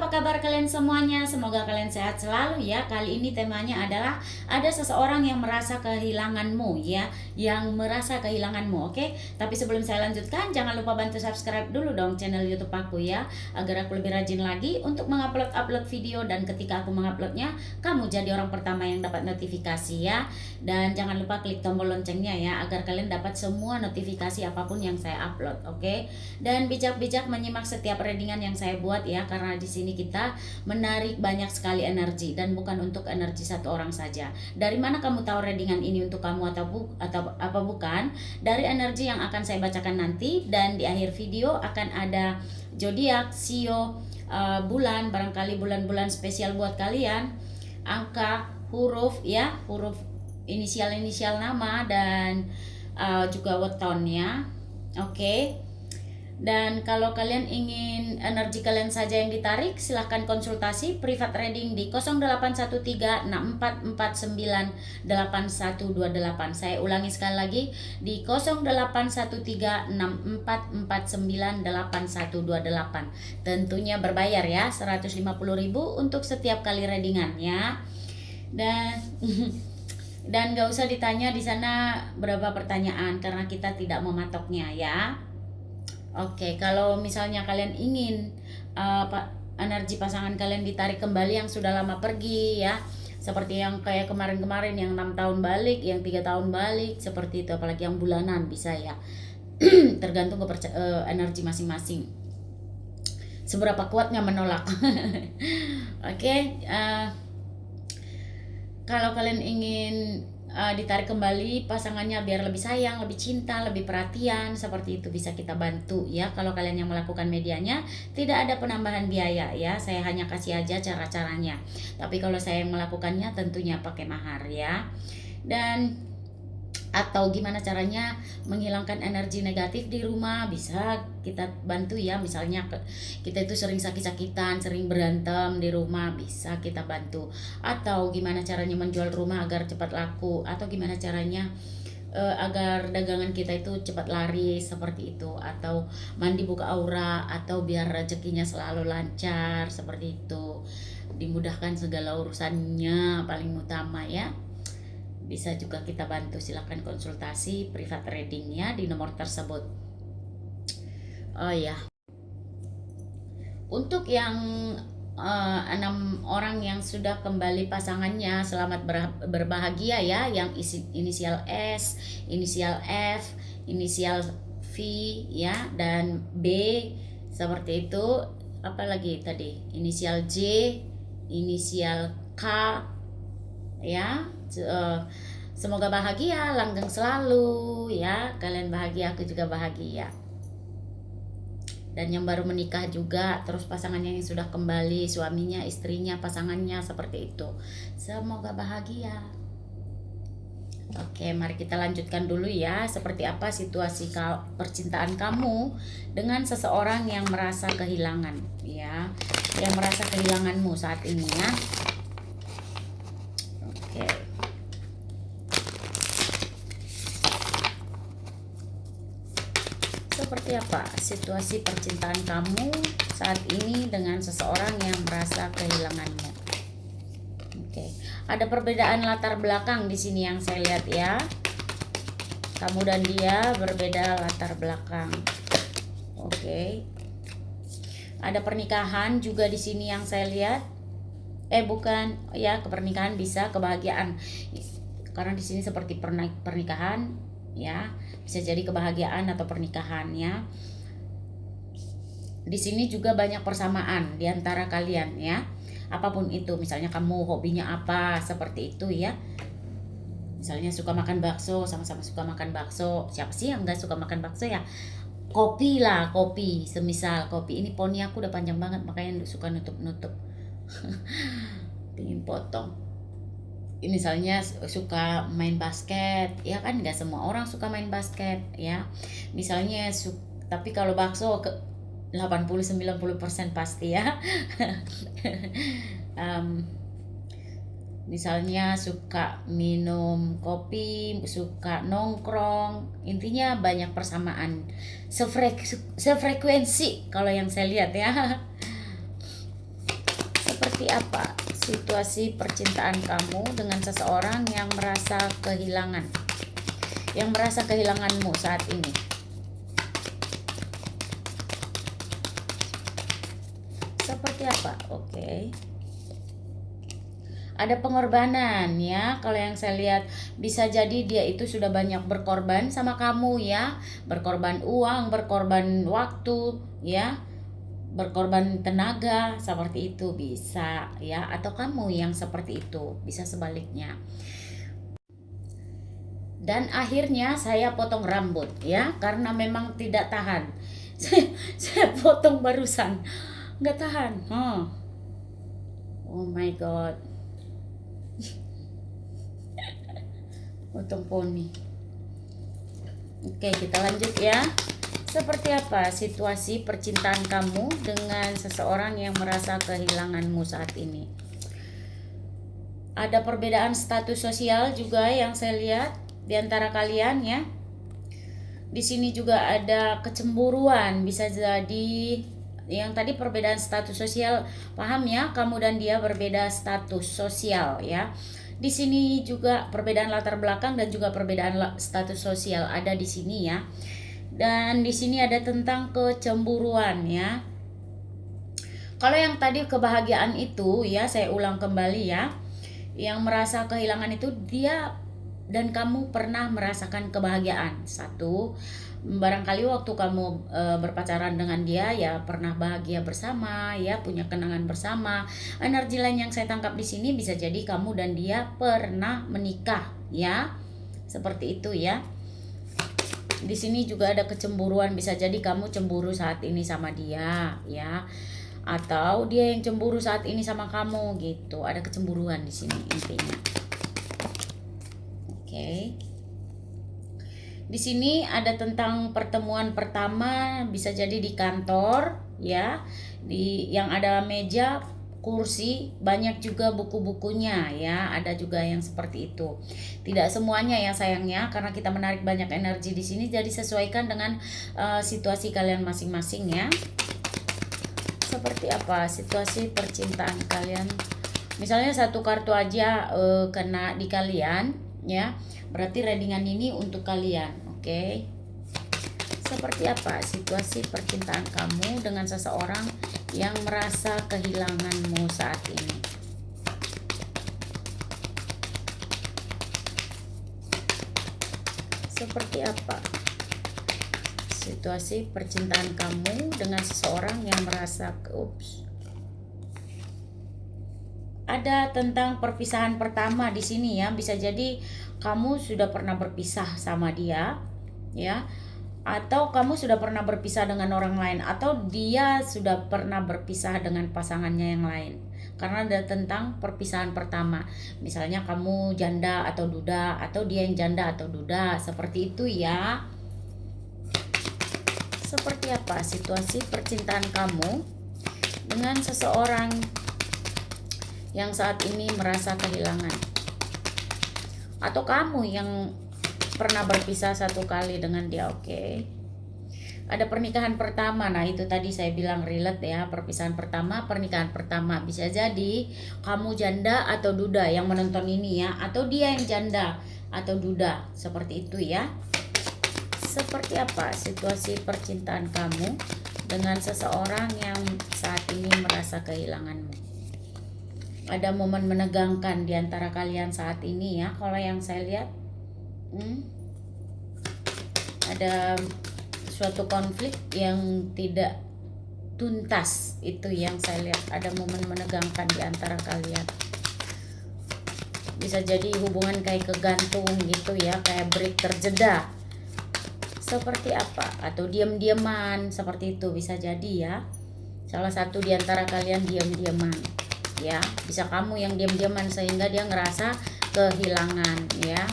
apa kabar kalian semuanya? Semoga kalian sehat selalu ya. Kali ini temanya adalah ada seseorang yang merasa kehilanganmu ya, yang merasa kehilanganmu, oke? Tapi sebelum saya lanjutkan, jangan lupa bantu subscribe dulu dong channel YouTube aku ya, agar aku lebih rajin lagi untuk mengupload video, dan ketika aku menguploadnya, kamu jadi orang pertama yang dapat notifikasi ya. Dan jangan lupa klik tombol loncengnya ya, agar kalian dapat semua notifikasi apapun yang saya upload, oke? Dan bijak-bijak menyimak setiap readingan yang saya buat ya, karena di sini kita menarik banyak sekali energi dan bukan untuk energi satu orang saja. Dari mana kamu tahu readingan ini untuk kamu atau apa bukan? Dari energi yang akan saya bacakan nanti, dan di akhir video akan ada zodiak, sio, bulan, barangkali bulan-bulan spesial buat kalian, angka, huruf ya, huruf inisial nama, dan juga weton ya. Oke. Dan kalau kalian ingin energi kalian saja yang ditarik, silahkan konsultasi private reading di 081364498128. Saya ulangi sekali lagi di 081364498128. Tentunya berbayar ya, 150.000 untuk setiap kali readingan ya. Dan gak usah ditanya di sana berapa pertanyaan, karena kita tidak mematoknya ya. Oke, kalau misalnya kalian ingin energi pasangan kalian ditarik kembali yang sudah lama pergi ya, seperti yang kayak kemarin-kemarin yang 6 tahun balik, yang 3 tahun balik, seperti itu, apalagi yang bulanan bisa ya. Tergantung energi masing-masing, seberapa kuatnya menolak. Oke, kalau kalian ingin ditarik kembali pasangannya biar lebih sayang, lebih cinta, lebih perhatian, seperti itu bisa kita bantu ya. Kalau kalian yang melakukan medianya, tidak ada penambahan biaya ya, saya hanya kasih aja cara-caranya. Tapi kalau saya yang melakukannya tentunya pakai mahar ya. Dan atau gimana caranya menghilangkan energi negatif di rumah, bisa kita bantu ya. Misalnya kita itu sering sakit-sakitan, sering berantem di rumah, bisa kita bantu. Atau gimana caranya menjual rumah agar cepat laku, atau gimana caranya agar dagangan kita itu cepat laris, seperti itu. Atau mandi buka aura, atau biar rezekinya selalu lancar, seperti itu, dimudahkan segala urusannya, paling utama ya. Bisa juga kita bantu, silahkan konsultasi private readingnya di nomor tersebut. Oh ya, untuk yang 6 orang yang sudah kembali pasangannya, selamat berbahagia ya, yang inisial S, inisial F, inisial V ya, dan B, seperti itu. Apalagi tadi inisial J, inisial K ya. Semoga bahagia, langgeng selalu ya. Kalian bahagia, aku juga bahagia. Dan yang baru menikah juga, terus pasangannya yang sudah kembali, suaminya, istrinya, pasangannya, seperti itu, semoga bahagia. Oke, mari kita lanjutkan dulu ya. Seperti apa situasi percintaan kamu dengan seseorang yang merasa kehilangan ya, yang merasa kehilanganmu saat ini ya. Oke. Seperti apa situasi percintaan kamu saat ini dengan seseorang yang merasa kehilanganmu? Oke, ada perbedaan latar belakang di sini yang saya lihat ya. Kamu dan dia berbeda latar belakang. Oke. Ada pernikahan juga di sini yang saya lihat. Bukan ya, pernikahan bisa kebahagiaan. Karena di sini seperti pernikahan ya, bisa jadi kebahagiaan atau pernikahan ya. Di sini juga banyak persamaan di antara kalian ya, apapun itu. Misalnya kamu hobinya apa, seperti itu ya. Misalnya suka makan bakso, sama-sama suka makan bakso. Siapa sih yang nggak suka makan bakso ya? Kopi lah, kopi. Semisal kopi, ini poni aku udah panjang banget, makanya suka nutup-nutup. Pingin potong. Misalnya suka main basket ya kan, nggak semua orang suka main basket ya. Misalnya tapi kalau bakso 80-90% pasti ya. Misalnya suka minum kopi, suka nongkrong, intinya banyak persamaan, sefrekuensi kalau yang saya lihat ya. Seperti apa situasi percintaan kamu dengan seseorang yang merasa kehilangan, yang merasa kehilanganmu saat ini? Seperti apa? Oke. Ada pengorbanan ya. Kalau yang saya lihat, bisa jadi dia itu sudah banyak berkorban sama kamu ya. Berkorban uang, berkorban waktu ya, berkorban tenaga, seperti itu bisa ya. Atau kamu yang seperti itu, bisa sebaliknya. Dan akhirnya saya potong rambut ya, karena memang tidak tahan. Saya potong barusan, nggak tahan. Oh my god, potong poni. Oke, kita lanjut ya. Seperti apa situasi percintaan kamu dengan seseorang yang merasa kehilanganmu saat ini? Ada perbedaan status sosial juga yang saya lihat di antara kalian ya. Di sini juga ada kecemburuan, bisa jadi yang tadi perbedaan status sosial, paham ya? Kamu dan dia berbeda status sosial ya. Di sini juga perbedaan latar belakang dan juga perbedaan status sosial ada di sini ya. Dan di sini ada tentang kecemburuan ya. Kalau yang tadi kebahagiaan itu ya, saya ulang kembali ya. Yang merasa kehilangan itu dia dan kamu pernah merasakan kebahagiaan. Satu, barangkali waktu kamu berpacaran dengan dia ya pernah bahagia bersama ya, punya kenangan bersama. Energi lain yang saya tangkap di sini bisa jadi kamu dan dia pernah menikah ya, seperti itu ya. Di sini juga ada kecemburuan, bisa jadi kamu cemburu saat ini sama dia ya, atau dia yang cemburu saat ini sama kamu gitu. Ada kecemburuan di sini intinya. Oke. Di sini ada tentang pertemuan pertama, bisa jadi di kantor ya, di yang ada meja, kursi, banyak juga buku-bukunya ya, ada juga yang seperti itu. Tidak semuanya ya sayangnya, karena kita menarik banyak energi di sini, jadi sesuaikan dengan situasi kalian masing-masing ya. Seperti apa situasi percintaan kalian? Misalnya satu kartu aja kena di kalian ya, berarti readingan ini untuk kalian. Oke. Seperti apa situasi percintaan kamu dengan seseorang yang merasa kehilanganmu saat ini? Seperti apa situasi percintaan kamu dengan seseorang yang merasa ada tentang perpisahan pertama di sini ya. Bisa jadi kamu sudah pernah berpisah sama dia ya, atau kamu sudah pernah berpisah dengan orang lain, atau dia sudah pernah berpisah dengan pasangannya yang lain. Karena ada tentang perpisahan pertama, misalnya kamu janda atau duda, atau dia yang janda atau duda, seperti itu ya. Seperti apa situasi percintaan kamu dengan seseorang yang saat ini merasa kehilangan, atau kamu yang pernah berpisah satu kali dengan dia. Oke. Ada pernikahan pertama. Nah, itu tadi saya bilang relate ya, perpisahan pertama, pernikahan pertama. Bisa jadi kamu janda atau duda yang menonton ini ya, atau dia yang janda atau duda, seperti itu ya. Seperti apa situasi percintaan kamu dengan seseorang yang saat ini merasa kehilanganmu? Ada momen menegangkan di antara kalian saat ini ya, kalau yang saya lihat. Ada suatu konflik yang tidak tuntas, itu yang saya lihat. Ada momen menegangkan di antara kalian. Bisa jadi hubungan kayak kegantung gitu ya, kayak break, terjeda. Seperti apa? Atau diam-diaman, seperti itu bisa jadi ya. Salah satu di antara kalian diam-diaman ya. Bisa kamu yang diam-diaman sehingga dia ngerasa kehilangan ya.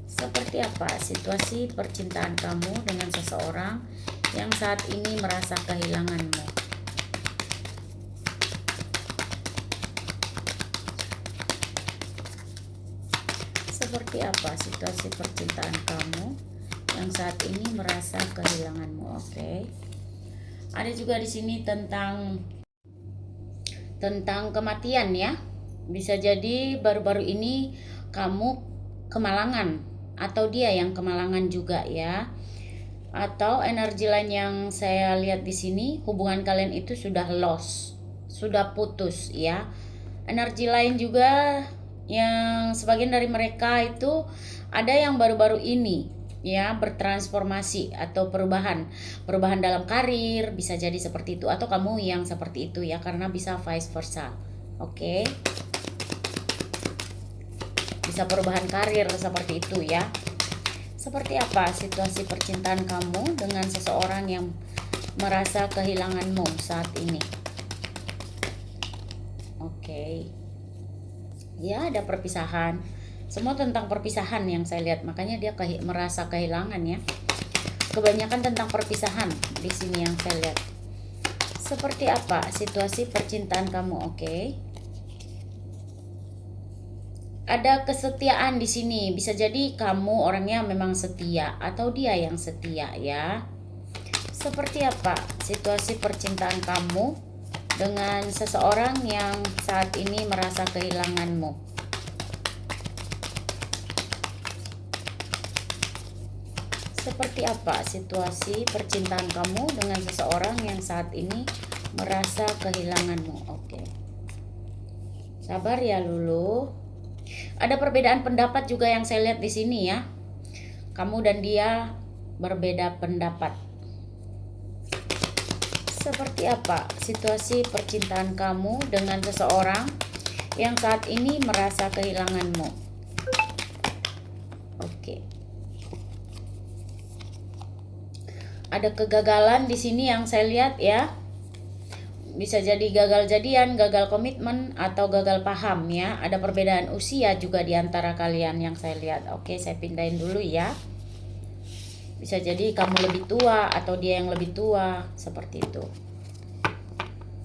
Seperti apa situasi percintaan kamu dengan seseorang yang saat ini merasa kehilanganmu? Seperti apa situasi percintaan kamu yang saat ini merasa kehilanganmu? Oke. Ada juga di sini tentang tentang kematian ya. Bisa jadi baru-baru ini kamu kemalangan atau dia yang kemalangan juga ya. Atau energi lain yang saya lihat di sini, hubungan kalian itu sudah lost, sudah putus ya. Energi lain juga yang sebagian dari mereka itu ada yang baru-baru ini ya bertransformasi atau perubahan dalam karir, bisa jadi seperti itu, atau kamu yang seperti itu ya, karena bisa vice versa. Oke. Bisa perubahan karir seperti itu ya. Seperti apa situasi percintaan kamu dengan seseorang yang merasa kehilanganmu saat ini? Oke. Ya, ada perpisahan. Semua tentang perpisahan yang saya lihat, makanya dia merasa kehilangan ya. Kebanyakan tentang perpisahan di sini yang saya lihat. Seperti apa situasi percintaan kamu? Oke. Ada kesetiaan di sini. Bisa jadi kamu orangnya memang setia atau dia yang setia ya. Seperti apa situasi percintaan kamu dengan seseorang yang saat ini merasa kehilanganmu? Seperti apa situasi percintaan kamu dengan seseorang yang saat ini merasa kehilanganmu? Oke. Sabar ya Lulu. Ada perbedaan pendapat juga yang saya lihat di sini ya. Kamu dan dia berbeda pendapat. Seperti apa situasi percintaan kamu dengan seseorang yang saat ini merasa kehilanganmu? Oke. Ada kegagalan di sini yang saya lihat ya. Bisa jadi gagal jadian, gagal komitmen, atau gagal paham ya. Ada perbedaan usia juga di antara kalian yang saya lihat. Oke, saya pindahin dulu ya. Bisa jadi kamu lebih tua atau dia yang lebih tua, seperti itu.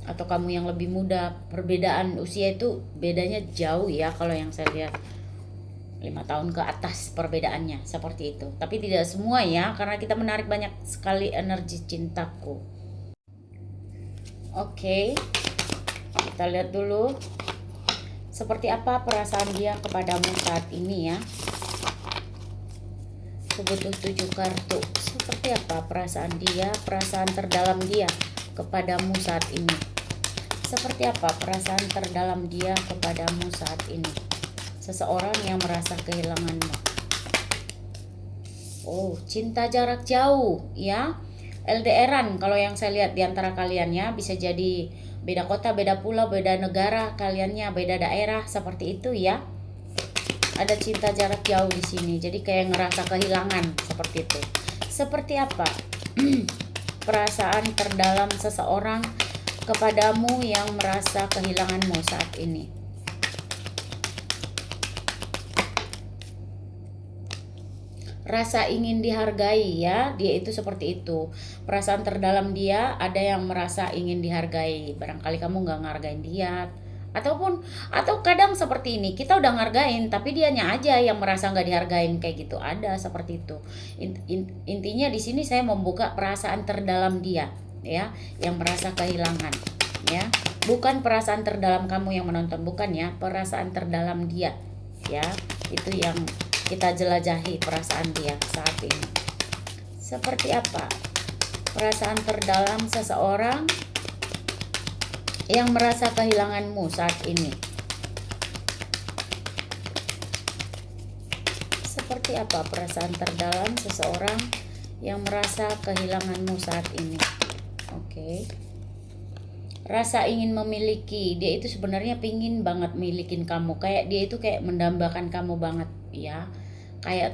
Atau kamu yang lebih muda. Perbedaan usia itu bedanya jauh ya kalau yang saya lihat. 5 tahun ke atas perbedaannya, seperti itu. Tapi tidak semua ya, karena kita menarik banyak sekali energi cintaku. Oke, kita lihat dulu seperti apa perasaan dia kepadamu saat ini ya. Sebutuh 7 kartu. Seperti apa perasaan dia, perasaan terdalam dia kepadamu saat ini? Seperti apa perasaan terdalam dia kepadamu saat ini? Seseorang yang merasa kehilanganmu. Oh, cinta jarak jauh ya. LDRan kalau yang saya lihat di antara kalian ya, bisa jadi beda kota, beda pulau, beda negara, kaliannya beda daerah, seperti itu ya. Ada cinta jarak jauh di sini, jadi kayak ngerasa kehilangan seperti itu. Seperti apa perasaan terdalam seseorang kepadamu yang merasa kehilanganmu saat ini? Rasa ingin dihargai ya, dia itu seperti itu. Perasaan terdalam dia ada yang merasa ingin dihargai. Barangkali kamu nggak ngargain dia, atau kadang seperti ini, kita udah ngargain tapi dianya aja yang merasa nggak dihargain, kayak gitu. Ada seperti itu. Intinya di sini saya membuka perasaan terdalam dia ya, yang merasa kehilangan ya. Bukan perasaan terdalam kamu yang menonton, bukan ya, perasaan terdalam dia ya. Itu yang kita jelajahi, perasaan dia saat ini. Seperti apa perasaan terdalam seseorang yang merasa kehilanganmu saat ini? Seperti apa perasaan terdalam seseorang yang merasa kehilanganmu saat ini? Oke. Rasa ingin memiliki, dia itu sebenarnya pingin banget milikin kamu, kayak dia itu kayak mendambakan kamu banget ya, kayak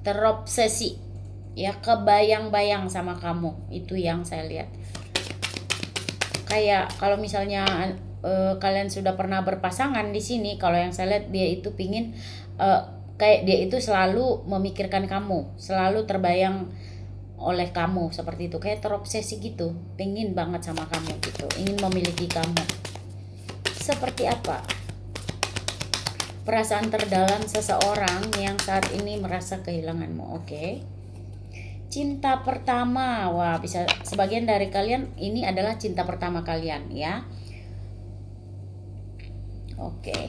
terobsesi ya, kebayang-bayang sama kamu. Itu yang saya lihat. Kayak kalau misalnya kalian sudah pernah berpasangan di sini, kalau yang saya lihat dia itu pingin kayak dia itu selalu memikirkan kamu, selalu terbayang oleh kamu, seperti itu, kayak terobsesi gitu, pengen banget sama kamu gitu, ingin memiliki kamu. Seperti apa perasaan terdalam seseorang yang saat ini merasa kehilanganmu? Oke. Cinta pertama. Wah, bisa sebagian dari kalian ini adalah cinta pertama kalian ya. Oke.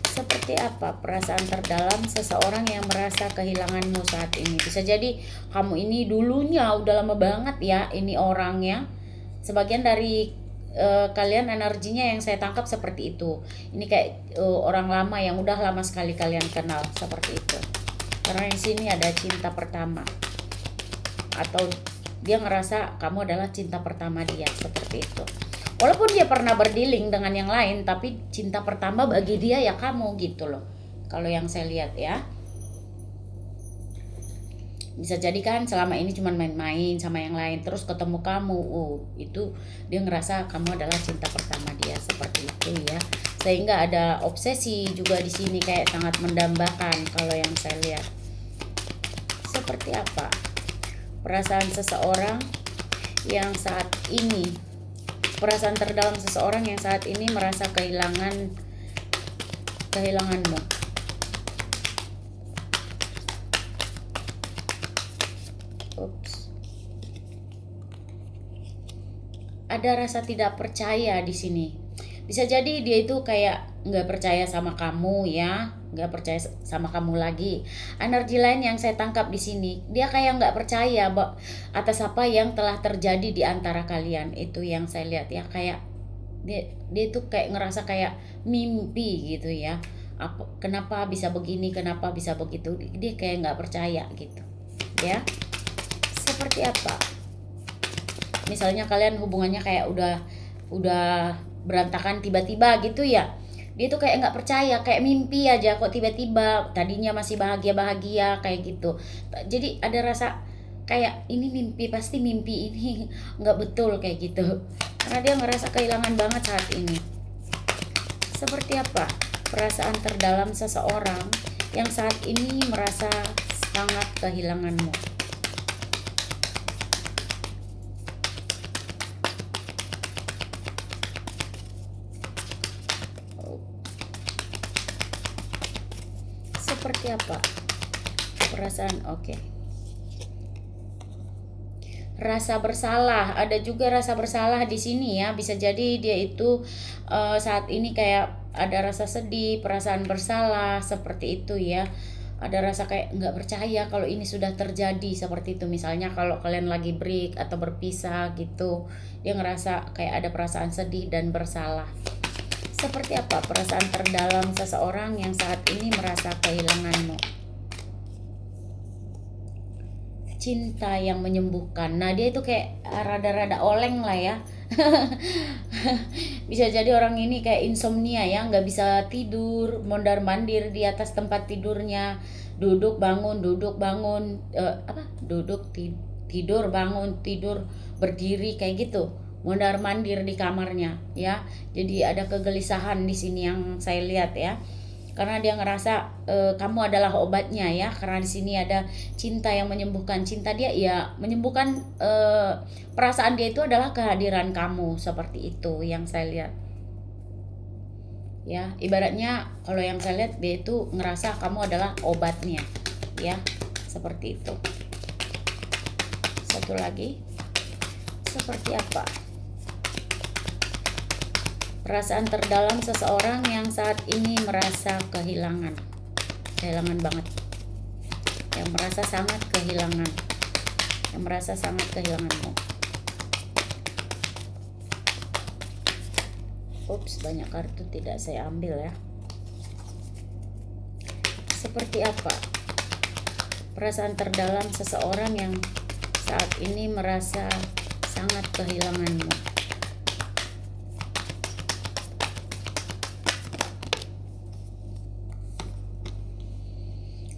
Seperti apa perasaan terdalam seseorang yang merasa kehilanganmu saat ini? Bisa jadi kamu ini dulunya udah lama banget ya ini orangnya. Sebagian dari kalian energinya yang saya tangkap seperti itu. Ini kayak orang lama yang udah lama sekali kalian kenal, seperti itu. Karena di sini ada cinta pertama. Atau dia ngerasa kamu adalah cinta pertama dia, seperti itu. Walaupun dia pernah berdealing dengan yang lain, tapi cinta pertama bagi dia ya kamu gitu loh. Kalau yang saya lihat ya. Bisa jadi kan selama ini cuma main-main sama yang lain, terus ketemu kamu, itu dia ngerasa kamu adalah cinta pertama dia, seperti itu ya. Sehingga ada obsesi juga di sini, kayak sangat mendambakan kalau yang saya lihat. Seperti apa perasaan seseorang yang saat ini, perasaan terdalam seseorang yang saat ini merasa kehilanganmu. Ups. Ada rasa tidak percaya di sini. Bisa jadi dia itu kayak nggak percaya sama kamu ya, nggak percaya sama kamu lagi. Energi lain yang saya tangkap di sini, dia kayak nggak percaya atas apa yang telah terjadi di antara kalian. Itu yang saya lihat ya, kayak dia itu kayak ngerasa kayak mimpi gitu ya. Kenapa bisa begini, kenapa bisa begitu, dia kayak nggak percaya gitu ya. Seperti apa? Misalnya kalian hubungannya kayak udah berantakan tiba-tiba gitu ya, dia tuh kayak nggak percaya, kayak mimpi aja kok tiba-tiba, tadinya masih bahagia-bahagia kayak gitu. Jadi ada rasa kayak ini mimpi, pasti mimpi ini nggak betul kayak gitu, karena dia ngerasa kehilangan banget saat ini. Seperti apa perasaan terdalam seseorang yang saat ini merasa sangat kehilanganmu? Seperti apa perasaan? Oke. Rasa bersalah, ada juga rasa bersalah di sini ya. Bisa jadi dia itu saat ini kayak ada rasa sedih, perasaan bersalah, seperti itu ya. Ada rasa kayak nggak percaya kalau ini sudah terjadi, seperti itu. Misalnya kalau kalian lagi break atau berpisah gitu, dia ngerasa kayak ada perasaan sedih dan bersalah. Seperti apa perasaan terdalam seseorang yang saat ini merasa kehilanganmu? Cinta yang menyembuhkan. Nah, dia itu kayak rada-rada oleng lah ya. Bisa jadi orang ini kayak insomnia ya, nggak bisa tidur, mondar-mandir di atas tempat tidurnya, duduk bangun, tidur bangun, tidur berdiri kayak gitu, mondar-mandir di kamarnya ya. Jadi ada kegelisahan di sini yang saya lihat ya, karena dia ngerasa kamu adalah obatnya ya. Karena di sini ada cinta yang menyembuhkan. Cinta dia ya menyembuhkan, perasaan dia itu adalah kehadiran kamu, seperti itu yang saya lihat ya. Ibaratnya kalau yang saya lihat, dia itu ngerasa kamu adalah obatnya ya, seperti itu. Satu lagi, seperti apa perasaan terdalam seseorang yang saat ini merasa kehilangan banget, yang merasa sangat kehilanganmu. Ups, banyak kartu tidak saya ambil ya. Seperti apa perasaan terdalam seseorang yang saat ini merasa sangat kehilanganmu?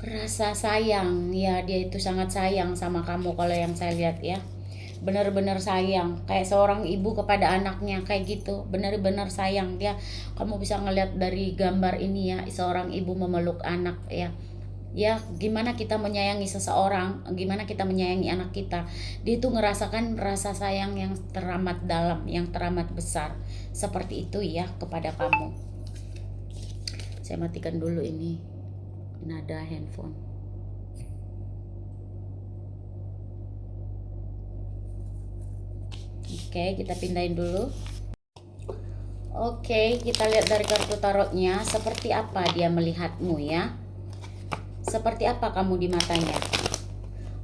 Rasa sayang ya, dia itu sangat sayang sama kamu kalau yang saya lihat ya. Benar-benar sayang, kayak seorang ibu kepada anaknya kayak gitu, benar-benar sayang dia. Kamu bisa ngeliat dari gambar ini ya, seorang ibu memeluk anak ya. Ya, gimana kita menyayangi seseorang, gimana kita menyayangi anak kita, dia itu ngerasakan rasa sayang yang teramat dalam, yang teramat besar, seperti itu ya kepada kamu. Saya matikan dulu ini nada handphone. Oke, kita pindahin dulu. Oke, kita lihat dari kartu tarotnya seperti apa dia melihatmu ya. Seperti apa kamu di matanya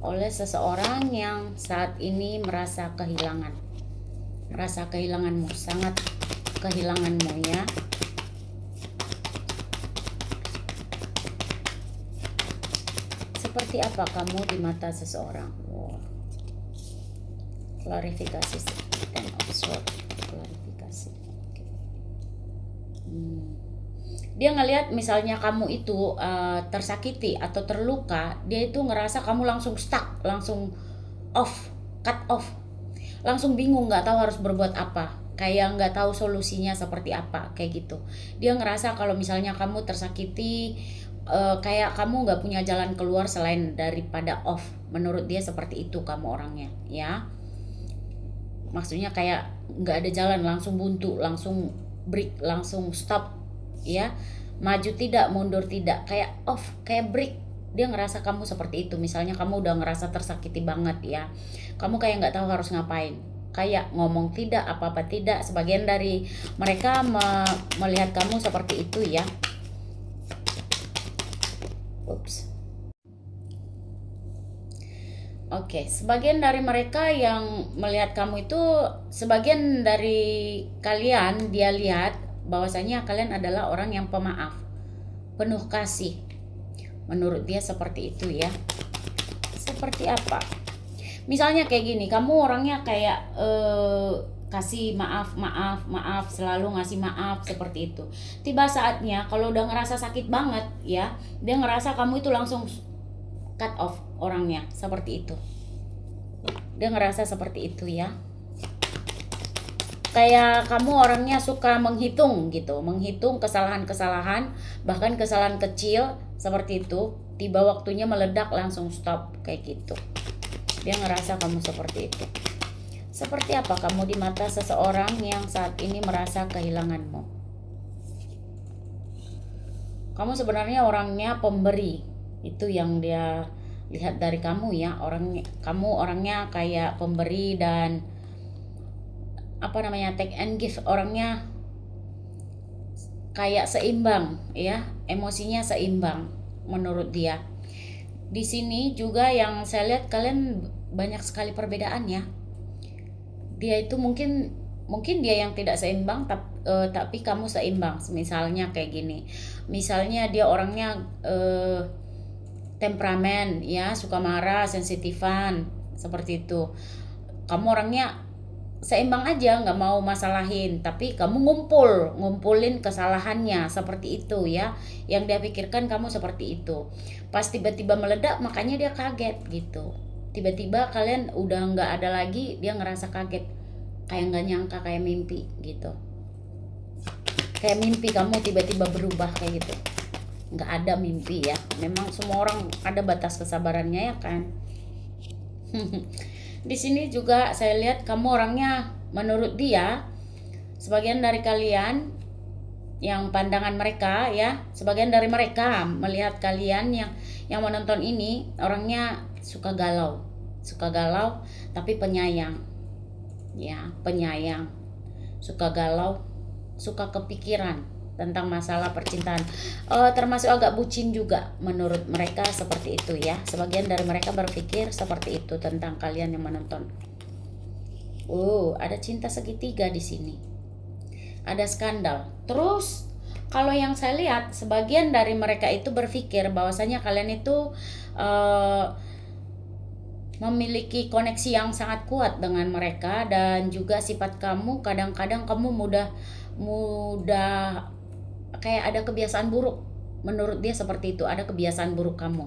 oleh seseorang yang saat ini merasa kehilangan. Merasa kehilanganmu, sangat kehilanganmu ya. Seperti apa kamu di mata seseorang? Wow. Klarifikasi, Ten of Swords, klarifikasi. Dia ngelihat misalnya kamu itu tersakiti atau terluka, dia itu ngerasa kamu langsung stuck, langsung off, cut off, langsung bingung, nggak tahu harus berbuat apa, kayak nggak tahu solusinya seperti apa, kayak gitu. Dia ngerasa kalau misalnya kamu tersakiti, kayak kamu nggak punya jalan keluar selain daripada off. Menurut dia seperti itu kamu orangnya ya. Maksudnya kayak nggak ada jalan, langsung buntu, langsung break, langsung stop ya, maju tidak, mundur tidak, kayak off, kayak break. Dia ngerasa kamu seperti itu. Misalnya kamu udah ngerasa tersakiti banget ya, kamu kayak nggak tahu harus ngapain, kayak ngomong tidak, apa-apa tidak. Sebagian dari mereka melihat kamu seperti itu ya. Oke, sebagian dari mereka yang melihat kamu itu, sebagian dari kalian dia lihat bahwasanya kalian adalah orang yang pemaaf, penuh kasih. Menurut dia seperti itu ya. Seperti apa? Misalnya kayak gini, kamu orangnya kayak kasih maaf, selalu ngasih maaf seperti itu. Tiba saatnya kalau udah ngerasa sakit banget ya, dia ngerasa kamu itu langsung cut off orangnya, seperti itu. Dia ngerasa seperti itu ya. Kayak kamu orangnya suka menghitung gitu, menghitung kesalahan-kesalahan, bahkan kesalahan kecil seperti itu. Tiba waktunya meledak langsung stop, kayak gitu. Dia ngerasa kamu seperti itu. Seperti apa kamu di mata seseorang yang saat ini merasa kehilanganmu? Kamu sebenarnya orangnya pemberi. Itu yang dia lihat dari kamu ya. Kamu orangnya kayak pemberi dan take and give. Orangnya kayak seimbang ya, emosinya seimbang menurut dia. Di sini juga yang saya lihat kalian banyak sekali perbedaan ya. Dia itu mungkin dia yang tidak seimbang, tapi kamu seimbang. Misalnya kayak gini, misalnya dia orangnya temperamen ya, suka marah, sensitifan seperti itu. Kamu orangnya seimbang aja, nggak mau masalahin, tapi kamu ngumpulin kesalahannya seperti itu ya. Yang dia pikirkan kamu seperti itu. Pas tiba-tiba meledak, makanya dia kaget gitu. Tiba-tiba kalian udah nggak ada lagi, dia ngerasa kaget, kayak nggak nyangka, kayak mimpi gitu. Kayak mimpi kamu tiba-tiba berubah kayak gitu. Nggak ada mimpi ya, memang semua orang ada batas kesabarannya ya kan. Di sini juga saya lihat kamu orangnya, menurut dia, sebagian dari kalian yang pandangan mereka ya, sebagian dari mereka melihat kalian yang menonton ini orangnya suka galau tapi penyayang ya, penyayang, suka galau, suka kepikiran tentang masalah percintaan, termasuk agak bucin juga menurut mereka seperti itu ya. Sebagian dari mereka berpikir seperti itu tentang kalian yang menonton. Ada cinta segitiga di sini, ada skandal. Terus kalau yang saya lihat, sebagian dari mereka itu berpikir bahwasanya kalian itu memiliki koneksi yang sangat kuat dengan mereka, dan juga sifat kamu kadang-kadang kamu mudah kayak ada kebiasaan buruk. Menurut dia seperti itu, ada kebiasaan buruk kamu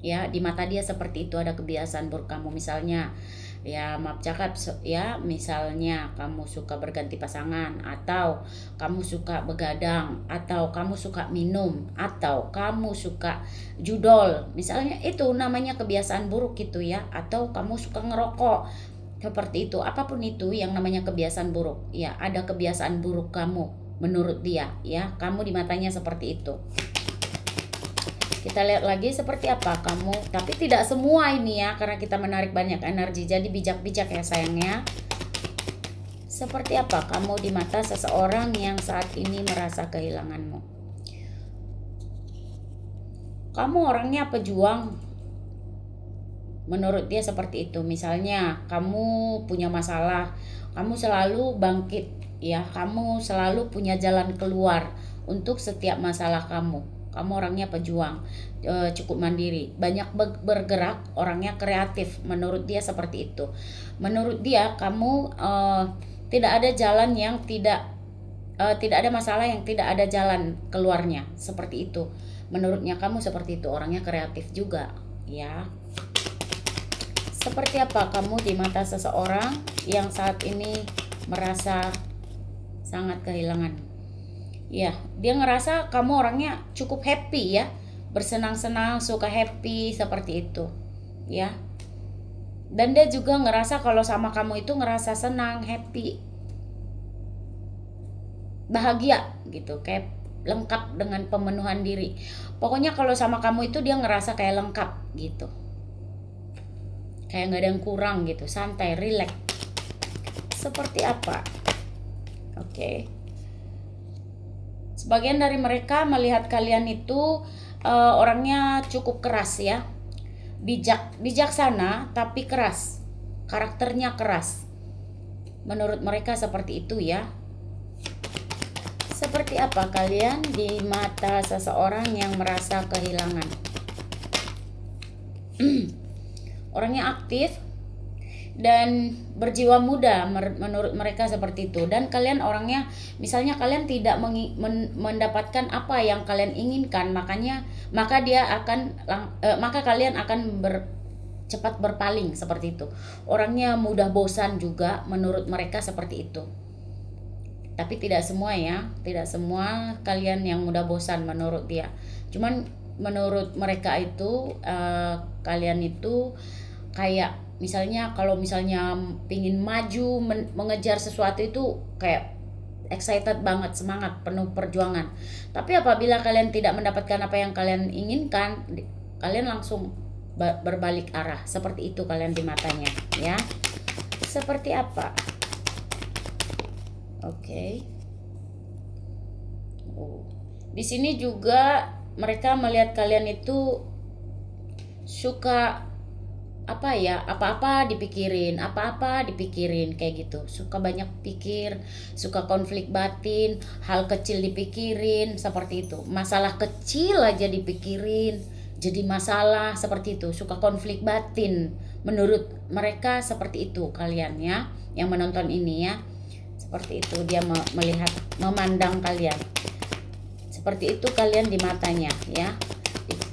ya. Di mata dia seperti itu, ada kebiasaan buruk kamu. Misalnya ya, maaf cakap ya, misalnya kamu suka berganti pasangan, atau kamu suka begadang, atau kamu suka minum, atau kamu suka judol, misalnya itu namanya kebiasaan buruk gitu ya. Atau kamu suka ngerokok, seperti itu. Apapun itu yang namanya kebiasaan buruk ya, ada kebiasaan buruk kamu menurut dia ya. Kamu di matanya seperti itu. Kita lihat lagi seperti apa kamu, tapi tidak semua ini ya, karena kita menarik banyak energi, jadi bijak-bijak ya sayangnya. Seperti apa kamu di mata seseorang yang saat ini merasa kehilanganmu? Kamu orangnya pejuang. Menurut dia seperti itu. Misalnya kamu punya masalah, kamu selalu bangkit ya, kamu selalu punya jalan keluar untuk setiap masalah kamu. Kamu orangnya pejuang, cukup mandiri, banyak bergerak, orangnya kreatif. Menurut dia seperti itu. Menurut dia kamu tidak ada jalan yang tidak ada masalah yang tidak ada jalan keluarnya, seperti itu. Menurutnya kamu seperti itu, orangnya kreatif juga ya. Seperti apa kamu di mata seseorang yang saat ini merasa sangat kehilangan? Ya, dia ngerasa kamu orangnya cukup happy ya, bersenang-senang, suka happy seperti itu ya. Dan dia juga ngerasa kalau sama kamu itu ngerasa senang, happy, bahagia gitu, kayak lengkap dengan pemenuhan diri. Pokoknya kalau sama kamu itu dia ngerasa kayak lengkap gitu, kayak nggak ada yang kurang gitu, santai, relax. Seperti apa? Oke. Sebagian dari mereka melihat kalian itu orangnya cukup keras ya, bijaksana tapi keras, karakternya keras. Menurut mereka seperti itu ya. Seperti apa kalian di mata seseorang yang merasa kehilangan? Orangnya aktif dan berjiwa muda, menurut mereka seperti itu. Dan kalian orangnya, misalnya kalian tidak mendapatkan apa yang kalian inginkan, maka kalian akan cepat berpaling seperti itu. Orangnya mudah bosan juga, menurut mereka seperti itu. Tapi tidak semua ya, tidak semua kalian yang mudah bosan menurut dia. Cuman menurut mereka itu kalian itu kayak misalnya kalau misalnya pingin maju mengejar sesuatu itu kayak excited banget, semangat, penuh perjuangan. Tapi apabila kalian tidak mendapatkan apa yang kalian inginkan, kalian langsung berbalik arah. Seperti itu kalian di matanya ya. Seperti apa? Oke. Di sini juga mereka melihat kalian itu suka apa-apa dipikirin kayak gitu, suka banyak pikir, suka konflik batin, hal kecil dipikirin seperti itu, masalah kecil aja dipikirin jadi masalah seperti itu, suka konflik batin. Menurut mereka seperti itu kalian ya, yang menonton ini ya, seperti itu dia melihat, memandang kalian seperti itu kalian di matanya ya,